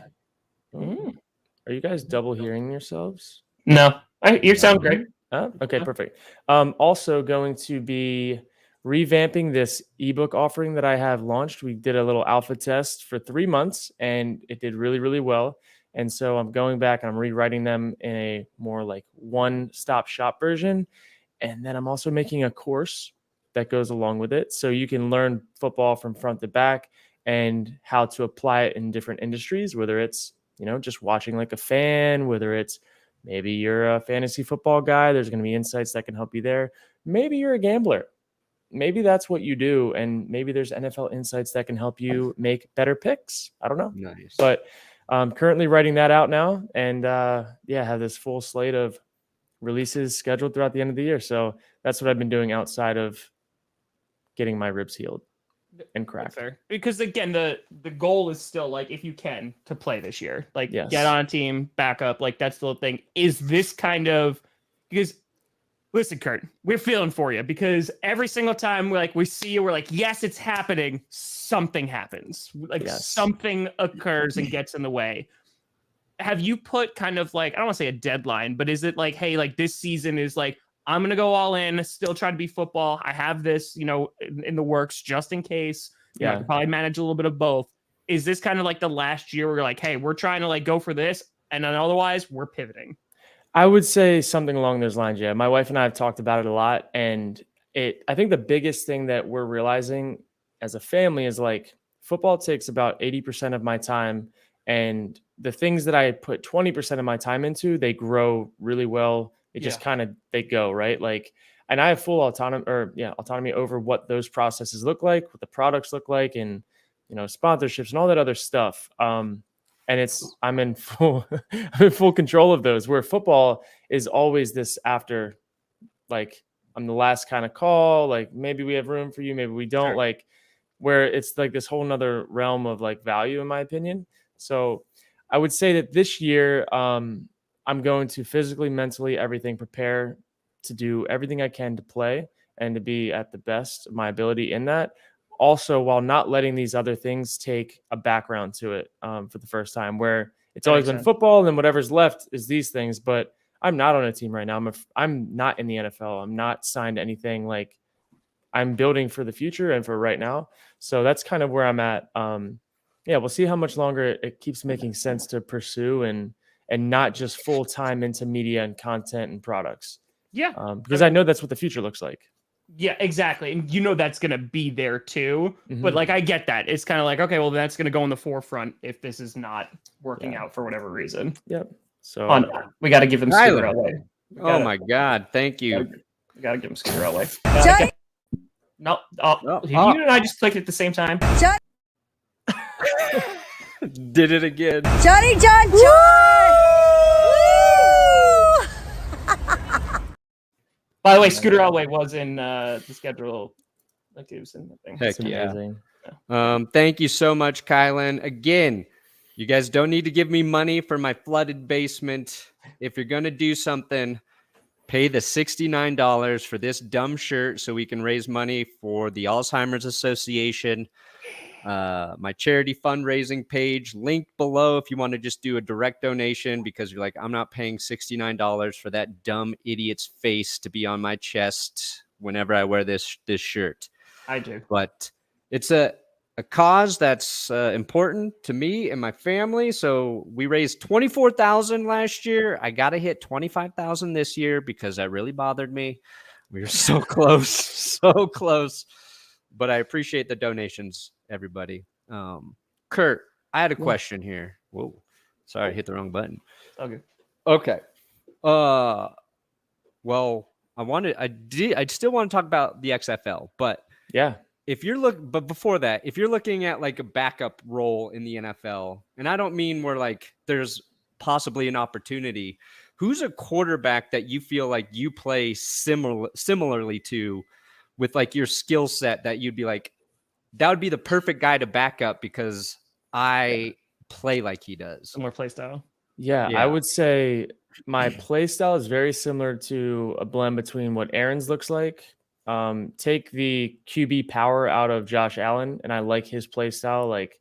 Are you guys double hearing yourselves? No, you sound great. Okay, perfect. Also going to be revamping this ebook offering that I have launched. We did a little alpha test for 3 months and it did really, really well. And so I'm going back and I'm rewriting them in a more like one-stop shop version. And then I'm also making a course that goes along with it. So you can learn football from front to back and how to apply it in different industries, whether it's, just watching like a fan, whether it's maybe you're a fantasy football guy, there's going to be insights that can help you there. Maybe you're a gambler. Maybe that's what you do. And maybe there's NFL insights that can help you make better picks. I don't know. Nice. But I'm currently writing that out now. And have this full slate of releases scheduled throughout the end of the year. So that's what I've been doing outside of getting my ribs healed and cracked. Fair. Because again, the goal is still like, if you can, to play this year, like get on a team, back up, like that's the thing. Is this kind of, because listen, Kurt, we're feeling for you because every single time we see you, we're like, yes, it's happening. Something happens, something occurs and gets in the way. Have you put kind of like, I don't want to say a deadline, but is it like, hey, like this season is like, I'm going to go all in, still try to be football. I have this, in the works just in case. I could probably manage a little bit of both. Is this kind of like the last year where you're like, hey, we're trying to like go for this, and then otherwise we're pivoting? I would say something along those lines. Yeah. My wife and I have talked about it a lot. And I think the biggest thing that we're realizing as a family is like football takes about 80% of my time. And the things that I put 20% of my time into, they grow really well. It just kind of, they go, right? Like, and I have full autonomy over what those processes look like, what the products look like, and, sponsorships and all that other stuff. And I'm in full control of those, where football is always this after, like, I'm the last kind of call, like maybe we have room for you, maybe we don't, like, where it's like this whole nother realm of like value, in my opinion. So I would say that this year, I'm going to physically, mentally, everything prepare to do everything I can to play and to be at the best of my ability in that. Also, while not letting these other things take a background to it for the first time, where it's always been football and then whatever's left is these things. But I'm not on a team right now. I'm not in the NFL. I'm not signed to anything. Like, I'm building for the future and for right now. So that's kind of where I'm at. We'll see how much longer it keeps making sense to pursue and not just full time into media and content and products. Yeah. Because I know that's what the future looks like. Yeah, exactly. And that's going to be there too. Mm-hmm. But like, I get that. It's kind of like, okay, well, that's going to go in the forefront if this is not working out for whatever reason. Yep. So we got to give them Scooter away. Oh my God. Thank you. We got to give them Scooter away. No. You and I just clicked at the same time. Did it again. Johnny John John! By the way, Scooter Elway was in the schedule. Like it was in the thing. Heck yeah. Thank you so much, Kylan. Again, you guys don't need to give me money for my flooded basement. If you're going to do something, pay the $69 for this dumb shirt so we can raise money for the Alzheimer's Association. My charity fundraising page, linked below if you want to just do a direct donation, because you're like, I'm not paying $69 for that dumb idiot's face to be on my chest whenever I wear this shirt. I do. But it's a cause that's important to me and my family. So we raised 24,000 last year. I got to hit 25,000 this year because that really bothered me. We were so close, so close. But I appreciate the donations, everybody. Kurt, I had a question here. Whoa, sorry, I hit the wrong button. Okay. Well, I still want to talk about the XFL, but Yeah. but before that, if you're looking at like a backup role in the NFL, and I don't mean where like there's possibly an opportunity, who's a quarterback that you feel like you play similarly to with like your skill set that you'd be like, that would be the perfect guy to back up because I play like he does. Similar play style. Yeah, Yeah. I would say my play style is very similar to a blend between what Aaron's looks like. Take the QB power out of Josh Allen, and I like his play style, like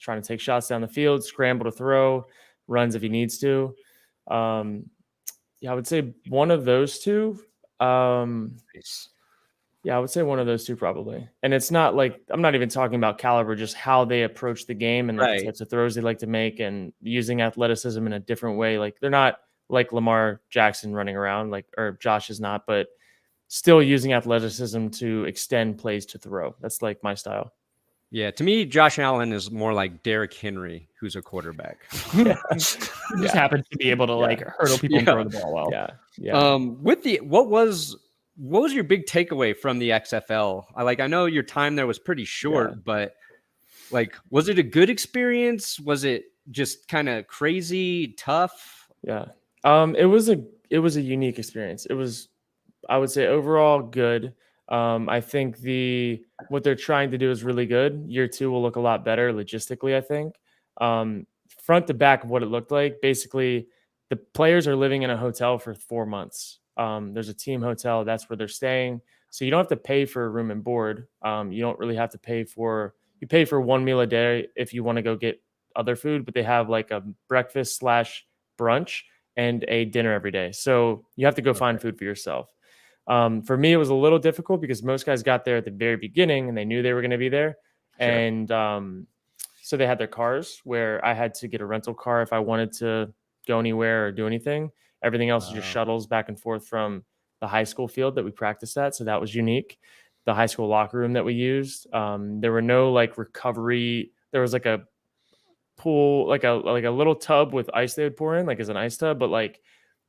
trying to take shots down the field, scramble to throw, runs if he needs to. Yeah, I would say one of those two. Yeah, I would say one of those two probably. And it's not like, I'm not even talking about caliber, just how they approach the game and like the types of throws they like to make and using athleticism in a different way. Like they're not like Lamar Jackson running around, like, or Josh is not, but still using athleticism to extend plays to throw. That's like my style. Yeah, to me, Josh Allen is more like Derrick Henry, who's a quarterback. Who just happens to be able to like hurdle people and throw the ball well. Yeah. What was your big takeaway from the XFL? I know your time there was pretty short, but like, was it a good experience? Was it just kind of crazy, tough? Yeah. It was a unique experience. It was, I would say, overall good. I think what they're trying to do is really good. Year 2 will look a lot better logistically, I think. Front to back of what it looked like, basically the players are living in a hotel for 4 months. There's a team hotel. That's where they're staying. So you don't have to pay for room and board. You don't really have to you pay for one meal a day if you want to go get other food, but they have like a breakfast / brunch and a dinner every day. So you have to go find food for yourself. For me, it was a little difficult because most guys got there at the very beginning and they knew they were going to be there. Sure. And so they had their cars where I had to get a rental car if I wanted to go anywhere or do anything. Everything else is just shuttles back and forth from the high school field that we practiced at. So that was unique. The high school locker room that we used. There were no like recovery. There was like a pool, like a little tub with ice they would pour in, like as an ice tub, but like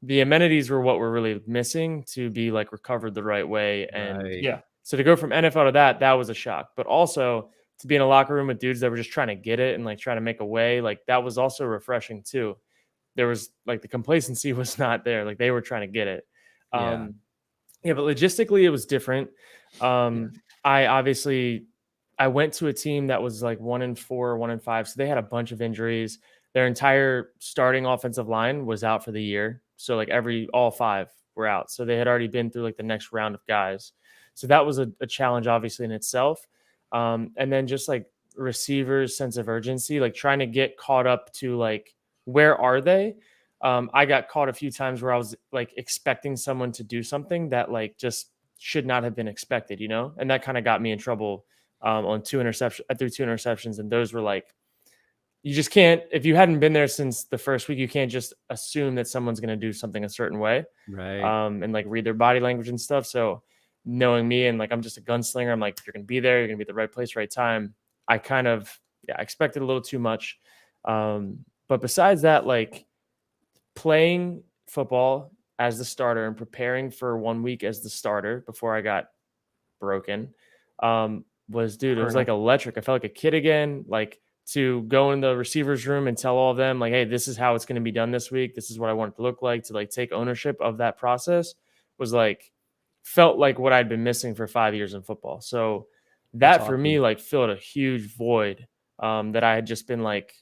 the amenities were what were really missing to be like recovered the right way. And so to go from NFL to that was a shock. But also to be in a locker room with dudes that were just trying to get it and like trying to make a way, like that was also refreshing too. There was like the complacency was not there. Like they were trying to get it. But logistically it was different. I went to a team that was like 1-4, 1-5. So they had a bunch of injuries. Their entire starting offensive line was out for the year. So like all 5 were out. So they had already been through like the next round of guys. So that was a challenge obviously in itself. And then just like receivers' sense of urgency, like trying to get caught up to like, where are they? I got caught a few times where I was like expecting someone to do something that like just should not have been expected, and that kind of got me in trouble on 2 interceptions. I threw 2 interceptions, and those were like, you just can't, if you hadn't been there since the first week, you can't just assume that someone's going to do something a certain way, right? And like read their body language and stuff. So knowing me and like I'm just a gunslinger, I'm like, you're going to be there, you're going to be at the right place, right time. I kind of expected a little too much. But besides that, like playing football as the starter and preparing for 1 week as the starter before I got broken, it was like electric. I felt like a kid again, like to go in the receivers room and tell all of them like, hey, this is how it's going to be done this week. This is what I want it to look like, to like take ownership of that process was like, felt like what I'd been missing for 5 years in football. So that for me, like filled a huge void that I had just been like,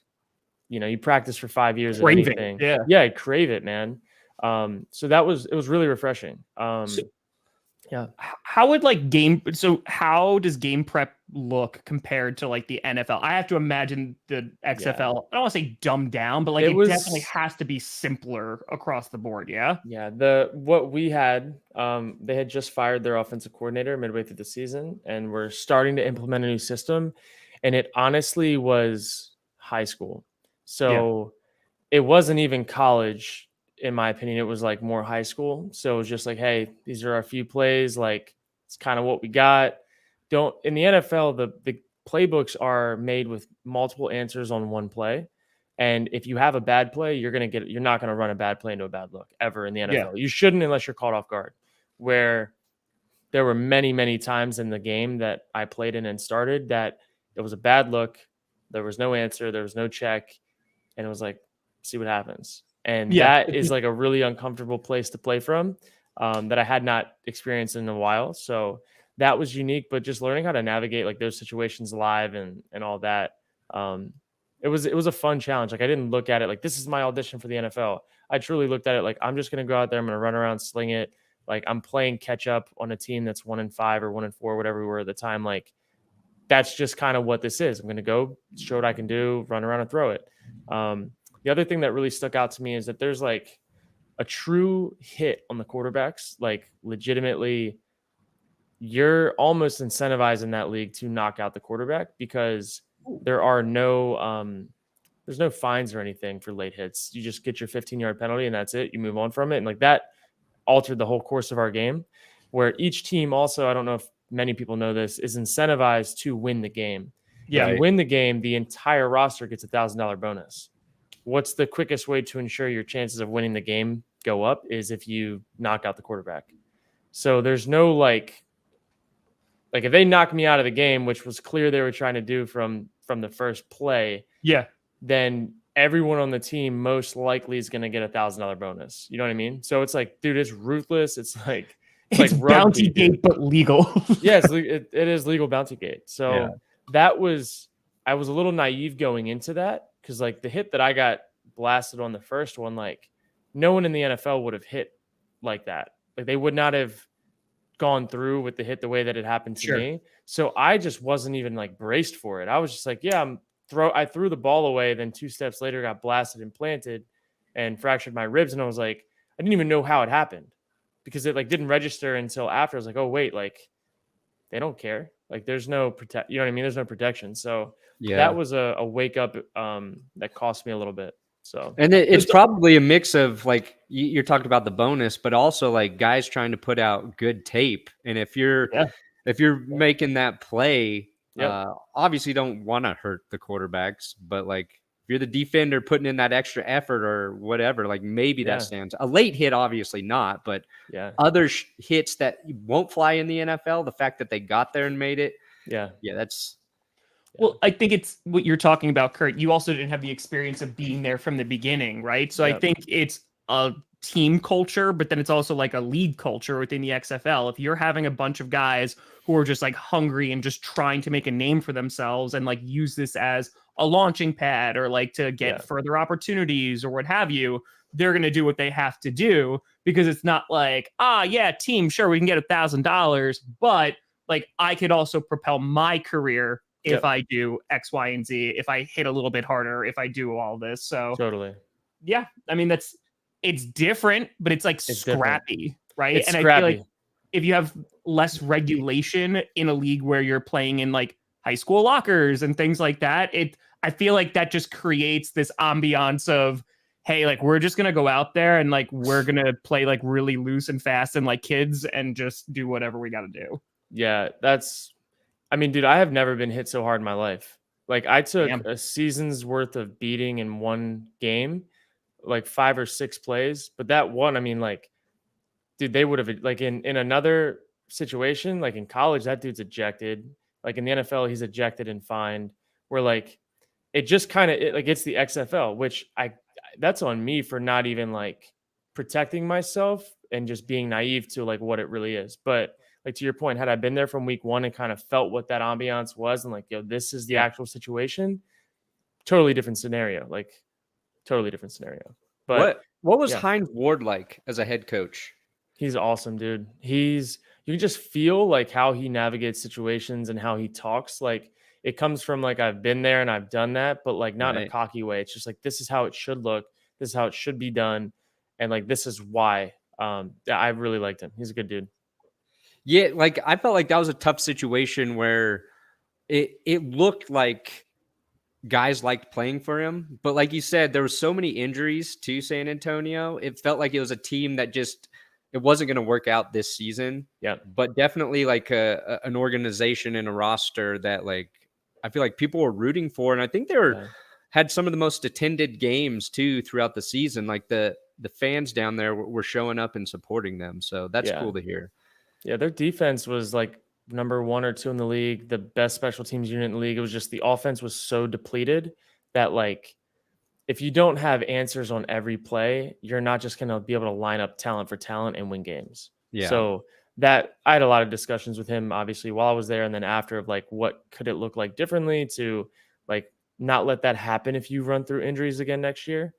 you practice for 5 years of anything. Yeah, I crave it, man. So it was really refreshing. How would how does game prep look compared to like the NFL? I have to imagine the XFL, I don't want to say dumbed down, but like it definitely has to be simpler across the board. Yeah. What we had, they had just fired their offensive coordinator midway through the season and we're starting to implement a new system. And it honestly was high school. So it wasn't even college, in my opinion. It was like more high school. So it was just like, hey, these are our few plays. Like, it's kind of what we got. In the NFL, the playbooks are made with multiple answers on one play. And if you have a bad play, you're not going to run a bad play into a bad look ever in the NFL. Yeah. You shouldn't unless you're caught off guard. Where there were many, many times in the game that I played in and started that it was a bad look. There was no answer. There was no check. And it was like, see what happens. And that is like a really uncomfortable place to play from that I had not experienced in a while. So that was unique, but just learning how to navigate like those situations live and all that. It was a fun challenge. Like I didn't look at it like this is my audition for the NFL. I truly looked at it like I'm just going to go out there. I'm going to run around, sling it. Like I'm playing catch up on a team that's 1-5 or 1-4, whatever we were at the time. Like that's just kind of what this is. I'm going to go show what I can do, run around and throw it. The other thing that really stuck out to me is that there's like a true hit on the quarterbacks. Like legitimately, you're almost incentivized in that league to knock out the quarterback because there are there's no fines or anything for late hits. You just get your 15-yard penalty and that's it. You move on from it. And like that altered the whole course of our game, where each team also, I don't know if many people know this, is incentivized to win the game. Yeah. If you win the game, the entire roster gets $1,000 bonus. What's the quickest way to ensure your chances of winning the game go up is if you knock out the quarterback. So there's no like if they knock me out of the game, which was clear they were trying to do from the first play, then everyone on the team most likely is going to get $1,000 bonus. You know what I mean? So it's like, dude, it's ruthless. It's like bounty gate, but legal. Yes, it is legal bounty gate. So I was a little naive going into that because like the hit that I got blasted on the first one, like no one in the NFL would have hit like that. Like they would not have gone through with the hit the way that it happened to me. So I just wasn't even like braced for it. I was just like, I threw the ball away. Then 2 steps later got blasted and planted and fractured my ribs. And I was like, I didn't even know how it happened because it like didn't register until after. I was like, oh wait, like they don't care. Like there's no you know what I mean? There's no protection. So that was a wake up that cost me a little bit. So, and it's probably a mix of like you're talking about the bonus, but also like guys trying to put out good tape. And if you're making that play, obviously you don't want to hurt the quarterbacks, but like if you're the defender putting in that extra effort or whatever, like maybe that stands. A late hit, obviously not, but other hits that won't fly in the NFL, the fact that they got there and made it. That's. Well, I think it's what you're talking about, Kurt. You also didn't have the experience of being there from the beginning, right? So I think it's a team culture, but then it's also like a league culture within the XFL. If you're having a bunch of guys who are just like hungry and just trying to make a name for themselves and like use this as a launching pad or like to get further opportunities or what have you, they're going to do what they have to do because it's not like, team, sure, we can get $1,000, but like I could also propel my career if I do X, Y, and Z, if I hit a little bit harder, if I do all this. So totally. Yeah. I mean, it's different, but it's like scrappy, right? It's and scrappy. I feel like if you have less regulation in a league where you're playing in like high school lockers and things like that, I feel like that just creates this ambiance of, hey, like we're just going to go out there and like we're going to play like really loose and fast and like kids and just do whatever we got to do. Yeah, I mean, dude, I have never been hit so hard in my life. Like I took a season's worth of beating in one game, like 5 or 6 plays. But that one, I mean, like, dude, they would have like in another situation, like in college, that dude's ejected. Like in the NFL, he's ejected and fined. Where like it just kind of like it's the XFL, which that's on me for not even like protecting myself and just being naive to like what it really is. But like to your point, had I been there from week 1 and kind of felt what that ambiance was and like, this is the actual situation, totally different scenario. Like totally different scenario. But what was Heinz Ward like as a head coach? He's awesome, dude. You can just feel like how he navigates situations and how he talks. Like it comes from like, I've been there and I've done that, but like not in a cocky way. It's just like, this is how it should look. This is how it should be done. And like, this is why I really liked him. He's a good dude. Yeah, like I felt like that was a tough situation where it looked like guys liked playing for him. But like you said, there were so many injuries to San Antonio. It felt like it was a team that just it wasn't going to work out this season. Yeah. But definitely like an organization and a roster that like I feel like people were rooting for. And I think they were had some of the most attended games too throughout the season. Like the fans down there were showing up and supporting them. So that's cool to hear. Yeah, their defense was like number 1 or 2 in the league, the best special teams unit in the league. It was just the offense was so depleted that like if you don't have answers on every play, you're not just going to be able to line up talent for talent and win games. Yeah. So that I had a lot of discussions with him, obviously, while I was there. And then after of like, what could it look like differently to like not let that happen if you run through injuries again next year.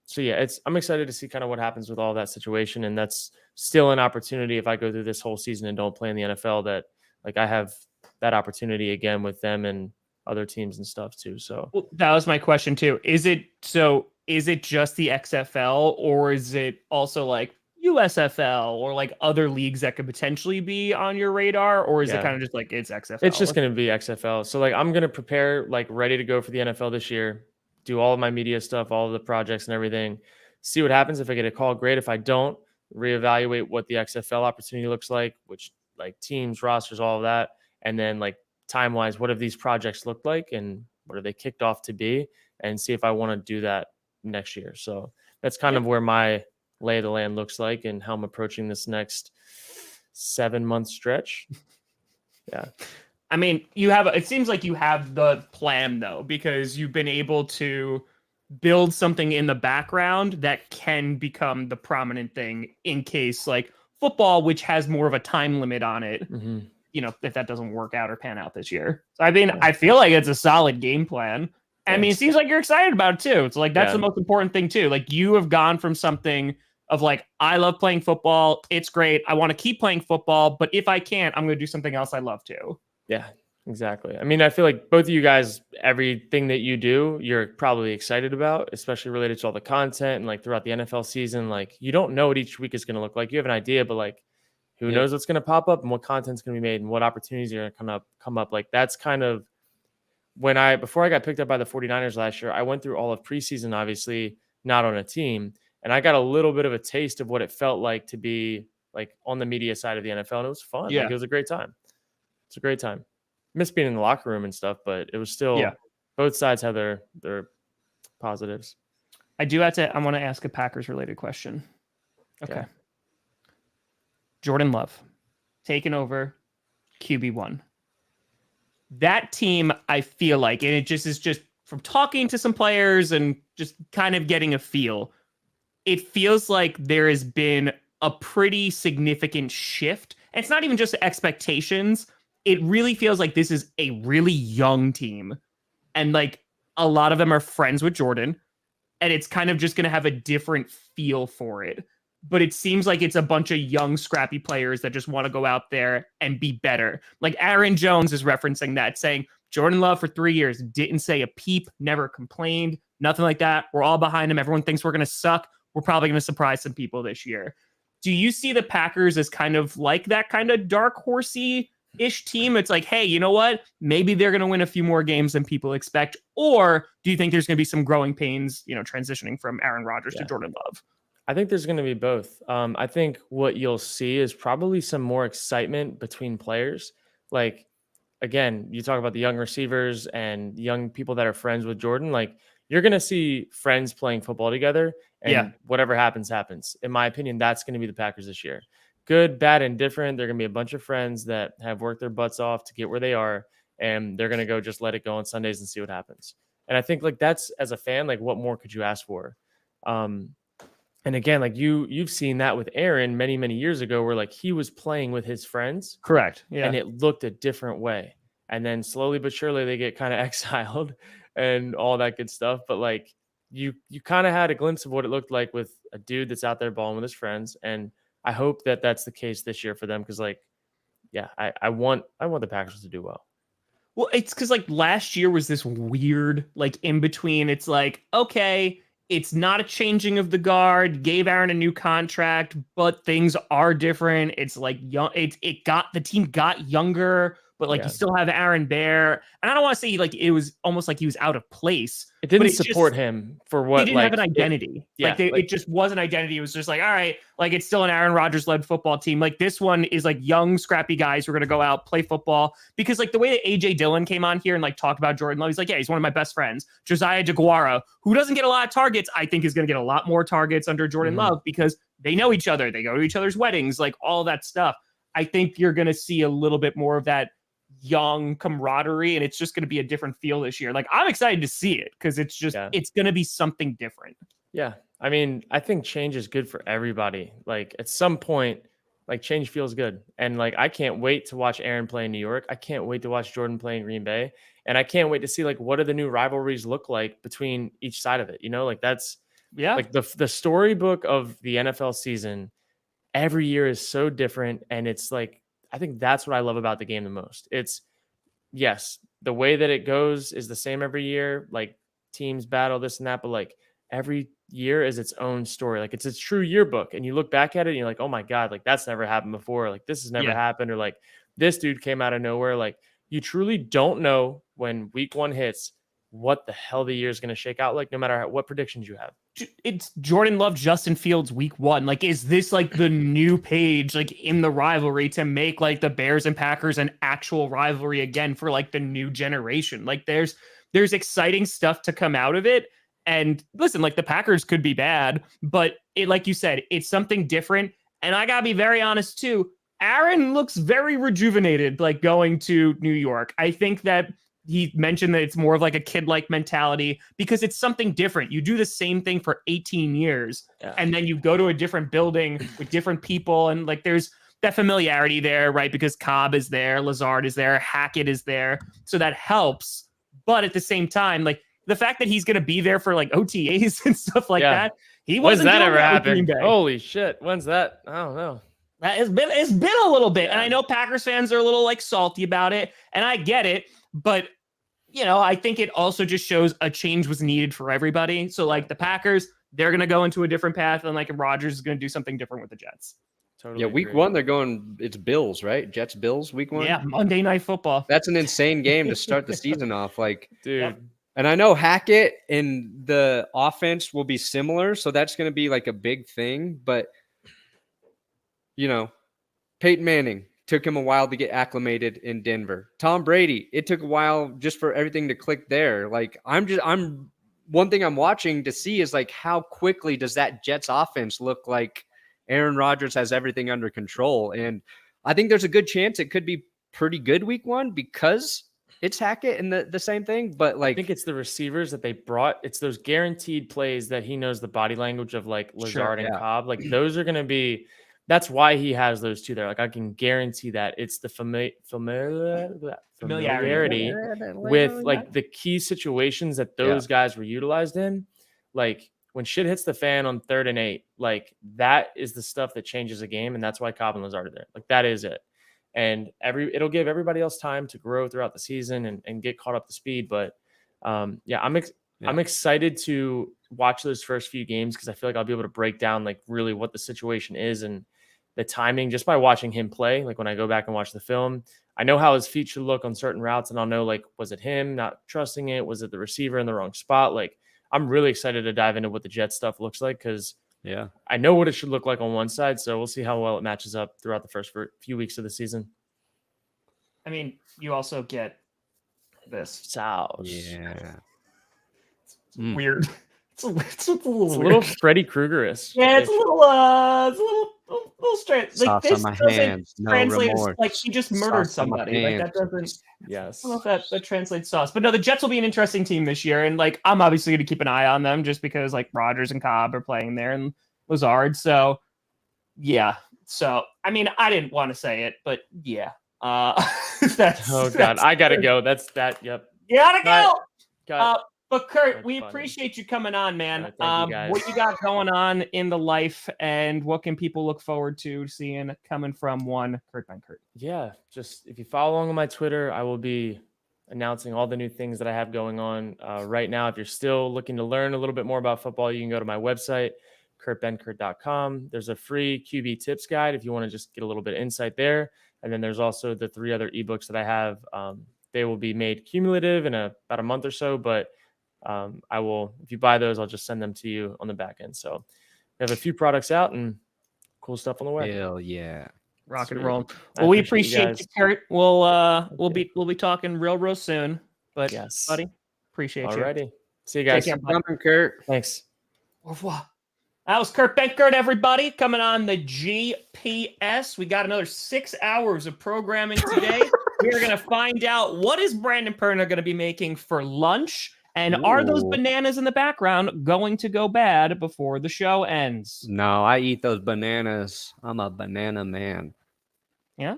So yeah, I'm excited to see kind of what happens with all that situation. And that's still an opportunity if I go through this whole season and don't play in the NFL that like I have that opportunity again with them and other teams and stuff too. So well, that was my question too. Is it just the XFL or is it also like USFL or like other leagues that could potentially be on your radar? Or is it kind of just like it's XFL? It's just going to be XFL. So like I'm going to prepare like ready to go for the NFL this year, do all of my media stuff, all of the projects and everything, see what happens. If I get a call, great. If I don't, reevaluate what the XFL opportunity looks like, which like teams, rosters, all of that. And then like time-wise, what have these projects looked like and what are they kicked off to be, and see if I want to do that next year. So that's kind of where my lay of the land looks like and how I'm approaching this next 7-month stretch. Yeah. I mean, it seems like you have the plan though, because you've been able to build something in the background that can become the prominent thing in case like football, which has more of a time limit on it, you know, if that doesn't work out or pan out this year. So I mean, I feel like it's a solid game plan. I mean, it seems like you're excited about it too. It's like, that's the most important thing too. Like you have gone from something of like, I love playing football. It's great. I want to keep playing football, but if I can't, I'm going to do something else I love to. Yeah, exactly. I mean, I feel like both of you guys, everything that you do, you're probably excited about, especially related to all the content and like throughout the NFL season. Like you don't know what each week is going to look like. You have an idea, but like who knows what's going to pop up and what content's going to be made and what opportunities are going to come up. Like that's kind of before I got picked up by the 49ers last year, I went through all of preseason, obviously not on a team. And I got a little bit of a taste of what it felt like to be like on the media side of the NFL. And it was fun. Yeah. Like, it was a great time. It's a great time. Miss being in the locker room and stuff, but it was still both sides have their positives. I want to ask a Packers related question. Okay. Jordan Love taking over QB1. That team, I feel like, and it just is just from talking to some players and just kind of getting a feel, it feels like there has been a pretty significant shift. And it's not even just expectations. It really feels like this is a really young team. And like a lot of them are friends with Jordan. And it's kind of just going to have a different feel for it. But it seems like it's a bunch of young, scrappy players that just want to go out there and be better. Like Aaron Jones is referencing that, saying Jordan Love for 3 years didn't say a peep, never complained, nothing like that. We're all behind him. Everyone thinks we're going to suck. We're probably going to surprise some people this year. Do you see the Packers as kind of like that kind of dark horsey-ish team? It's like, hey, you know what? Maybe they're going to win a few more games than people expect. Or do you think there's going to be some growing pains, you know, transitioning from Aaron Rodgers to Jordan Love? I think there's going to be both. I think what you'll see is probably some more excitement between players. Like, again, you talk about the young receivers and young people that are friends with Jordan. Like, you're going to see friends playing football together, and whatever happens, happens. In my opinion, that's going to be the Packers this year. Good, bad, and different. They're going to be a bunch of friends that have worked their butts off to get where they are, and they're going to go just let it go on Sundays and see what happens. And I think, like, that's, as a fan, like, what more could you ask for? And again, like you've seen that with Aaron many, many years ago, where like he was playing with his friends. Correct. Yeah. And it looked a different way. And then slowly but surely they get kind of exiled and all that good stuff. But like you kind of had a glimpse of what it looked like with a dude that's out there balling with his friends. And I hope that that's the case this year for them. Cause like, I want the Packers to do well. Well, it's because like last year was this weird, like in between. It's like, okay, it's not a changing of the guard, gave Aaron a new contract, but things are different. It's like young. The team got younger, but like you still have Aaron Bear. And I don't want to say like it was almost like he was out of place. It didn't support him for what he didn't have an identity. It just was an identity. It was just like, all right, like it's still an Aaron Rodgers led football team. Like this one is like young, scrappy guys who are going to go out, play football. Because like the way that AJ Dillon came on here and like talked about Jordan Love, he's like, yeah, he's one of my best friends. Josiah DeGuara, who doesn't get a lot of targets, I think is going to get a lot more targets under Jordan Love because they know each other. They go to each other's weddings, like all that stuff. I think you're going to see a little bit more of that young camaraderie, and it's just going to be a different feel this year. Like I'm excited to see it because it's just it's going to be something different. Yeah, I mean, I think change is good for everybody. Like at some point, like change feels good, and like I can't wait to watch Aaron play in New York. I can't wait to watch Jordan play in Green Bay, and I can't wait to see like what do the new rivalries look like between each side of it. You know, like that's like the storybook of the NFL season. Every year is so different, and it's like I think that's what I love about the game the most. It's yes, the way that it goes is the same every year, like teams battle this and that, but like every year is its own story. Like it's a true yearbook, and you look back at it and you're like, oh my God, like that's never happened before. Like this has never happened. Or like this dude came out of nowhere. Like you truly don't know when week one hits what the hell the year is going to shake out like, no matter what predictions you have. It's Jordan Love, Justin Fields week one. Like, is this like the new page, like in the rivalry to make like the Bears and Packers an actual rivalry again for like the new generation? Like there's exciting stuff to come out of it. And listen, like the Packers could be bad, but it, like you said, it's something different. And I gotta be very honest too. Aaron looks very rejuvenated, like going to New York. I think that he mentioned that it's more of like a kid-like mentality because it's something different. You do the same thing for 18 years and then you go to a different building with different people. And like, there's that familiarity there, right? Because Cobb is there, Lazard is there, Hackett is there. So that helps. But at the same time, like the fact that he's going to be there for like OTAs and stuff like that. He wasn't. When's that ever happened? Holy shit. When's that? I don't know. It's been a little bit. And I know Packers fans are a little like salty about it. And I get it. But, you know, I think it also just shows a change was needed for everybody. So like the Packers, they're going to go into a different path. And like Rodgers is going to do something different with the Jets. Totally week agree. one, they're going, it's Bills, right? Jets, Bills, week one? Yeah, Monday Night Football. That's an insane game to start the season off. Like, dude. And I know Hackett and the offense will be similar. So that's going to be like a big thing. But, you know, Peyton Manning, took him a while to get acclimated in Denver. Tom Brady, it took a while just for everything to click there. Like I'm one thing I'm watching to see is like how quickly does that Jets offense look like Aaron Rodgers has everything under control. And I think there's a good chance it could be pretty good week one because it's Hackett and the same thing. But like, I think it's the receivers that they brought. It's those guaranteed plays that he knows the body language of like Lazard and Cobb. Like those are going to be, that's why he has those two there. Like I can guarantee that it's the familiarity with like the key situations that those guys were utilized in. Like when shit hits the fan on 3rd and 8, like that is the stuff that changes a game. And that's why Cobb and Lazard are there. Like that is it. And it'll give everybody else time to grow throughout the season and get caught up to speed. But I'm excited to watch those first few games because I feel like I'll be able to break down like really what the situation is and the timing just by watching him play. Like when I go back and watch the film, I know how his feet should look on certain routes, and I'll know like, was it him not trusting it? Was it the receiver in the wrong spot? Like I'm really excited to dive into what the Jet stuff looks like because I know what it should look like on one side. So we'll see how well it matches up throughout the first few weeks of the season. I mean, you also get this. Sauce. Yeah. It's weird. It's a little weird. Freddy Krueger-ish. Yeah, it's a little strange. Like Sauce this on my hands, no translates remorse. like he just murdered Sauce on my somebody. Like that doesn't. Yes. I don't know if that translates sauce. But no, the Jets will be an interesting team this year, and like I'm obviously going to keep an eye on them just because like Rodgers and Cobb are playing there and Lazard. So yeah. So I mean, I didn't want to say it, but yeah. God, I gotta go. That's that. Yep. You gotta go. Got it. But Kurt, That's we funny. appreciate you coming on, man. Thank you guys. What you got going on in the life, and what can people look forward to seeing coming from one Kurt Benkert? Yeah, just if you follow along on my Twitter, I will be announcing all the new things that I have going on right now. If you're still looking to learn a little bit more about football, you can go to my website, kurtbenkert.com. There's a free QB tips guide if you want to just get a little bit of insight there. And then there's also the 3 other ebooks that I have. They will be made cumulative in about a month or so, but I will, if you buy those, I'll just send them to you on the back end. So we have a few products out and cool stuff on the way. Hell yeah. Rock and Sweet. roll. I Well, we appreciate you appreciate you, Kurt. We'll be talking real soon. But Yes. buddy, appreciate you. Alrighty. See you guys. Take care, bud. Coming, Kurt. Thanks. Au revoir. That was Kurt Benkert, everybody, coming on the GPS. We got another 6 hours of programming today. We are going to find out what is Brandon Perna going to be making for lunch, and are those Ooh. bananas in the background going to go bad before the show ends? No, I eat those bananas. I'm a banana man. Yeah,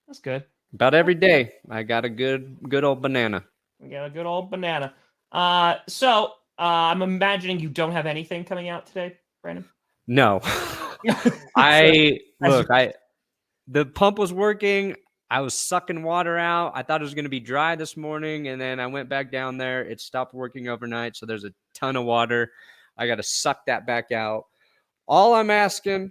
that's good. About every day, I got a good old banana. We got a good old banana. So I'm imagining you don't have anything coming out today, Brandon. No, the pump was working. I was sucking water out. I thought it was going to be dry this morning, and then I went back down there. It stopped working overnight, so there's a ton of water. I got to suck that back out. All I'm asking,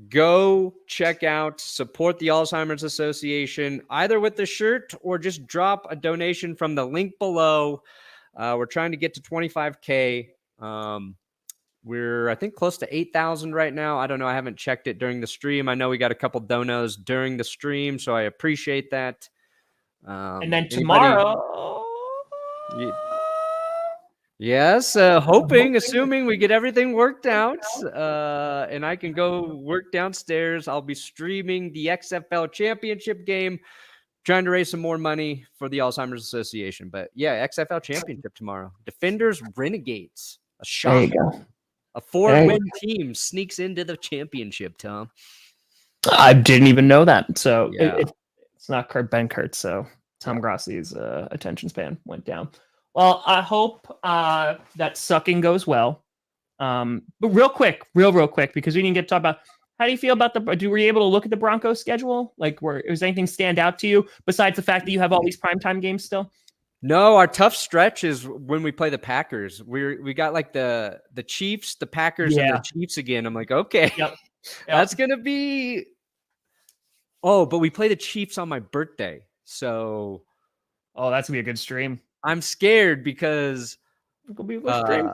go check out, support the Alzheimer's Association, either with the shirt or just drop a donation from the link below. We're trying to get to 25K. We're, I think, close to 8,000 right now. I don't know. I haven't checked it during the stream. I know we got a couple donos during the stream, so I appreciate that. And then tomorrow... Yes, hoping, assuming we get everything worked out, and I can go work downstairs. I'll be streaming the XFL Championship game, trying to raise some more money for the Alzheimer's Association. But yeah, XFL Championship tomorrow. Defenders, Renegades. A shot. There you go. A 4-win team sneaks into the championship, Tom. I didn't even know that. So Yeah. it's not Kurt Benkert. So Tom Grossi's attention span went down. Well, I hope that sucking goes well. But real quick, because we didn't get to talk about, how do you feel about were you able to look at the Broncos schedule? Like, was anything stand out to you besides the fact that you have all these primetime games still? No, our tough stretch is when we play the Packers. We got like the Chiefs, the Packers, and the Chiefs again. I'm like, okay, Yep. That's gonna be. Oh, but we play the Chiefs on my birthday, so. Oh, that's gonna be a good stream. I'm scared because It's gonna be a good stream.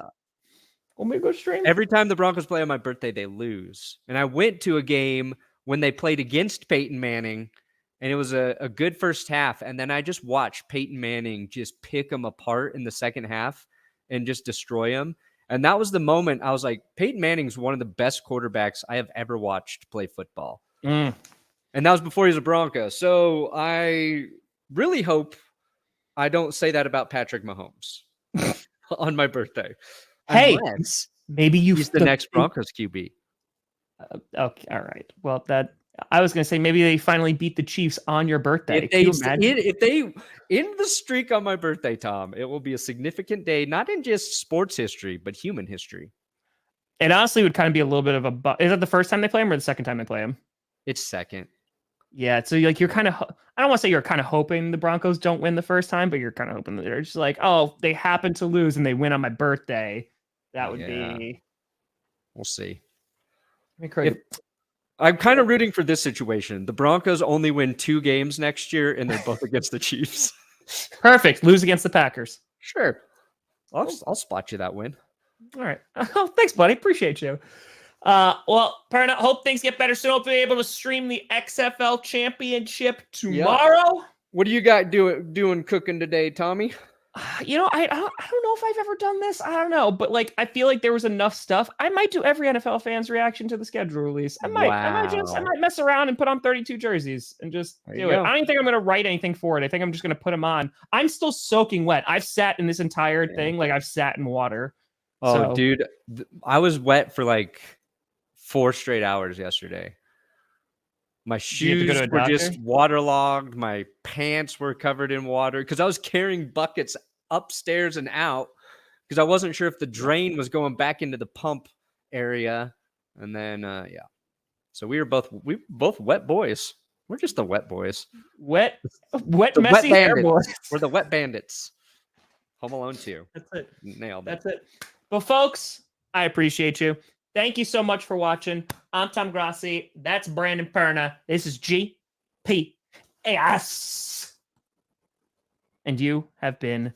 Gonna be a good stream. Every time the Broncos play on my birthday, they lose. And I went to a game when they played against Peyton Manning, and it was a good first half. And then I just watched Peyton Manning just pick them apart in the second half and just destroy them. And that was the moment I was like, Peyton Manning's one of the best quarterbacks I have ever watched play football. And that was before he was a Bronco. So I really hope I don't say that about Patrick Mahomes on my birthday. Hey, Unless maybe he's the next Broncos QB. Okay, all right. Well, I was going to say maybe they finally beat the Chiefs on your birthday. If they end the streak on my birthday, Tom, it will be a significant day, not in just sports history, but human history. It honestly would kind of be a little bit of a. Is that the first time they play him or the second time they play him? It's second. Yeah, so like you're kind of. I don't want to say you're kind of hoping the Broncos don't win the first time, but you're kind of hoping that they're just like, oh, they happen to lose and they win on my birthday. That would be. We'll see. I'm kind of rooting for this situation. The Broncos only win 2 games next year, and they're both against the Chiefs. Perfect. Lose against the Packers. Sure. I'll spot you that win. All right. Oh, thanks, buddy. Appreciate you. Well, Perna, hope things get better soon. Hope we'll be able to stream the XFL Championship tomorrow. Yeah. What do you got doing cooking today, Tommy? You know, I don't know if I've ever done this. I don't know, but like I feel like there was enough stuff. I might do every NFL fan's reaction to the schedule release. I might mess around and put on 32 jerseys and just do it. I don't even think I'm gonna write anything for it. I think I'm just gonna put them on. I'm still soaking wet. I've sat in this entire thing like I've sat in water. Oh, dude, I was wet for like 4 straight hours yesterday. My shoes were just waterlogged. My pants were covered in water because I was carrying buckets upstairs and out because I wasn't sure if the drain was going back into the pump area. And then, so we were both wet boys. We're just the wet boys. Wet, messy hair boys. We're the wet bandits. Home Alone 2. That's it. Nailed it. That's it. But folks, I appreciate you. Thank you so much for watching. I'm Tom Grossi. That's Brandon Perna. This is G. P-S. And you have been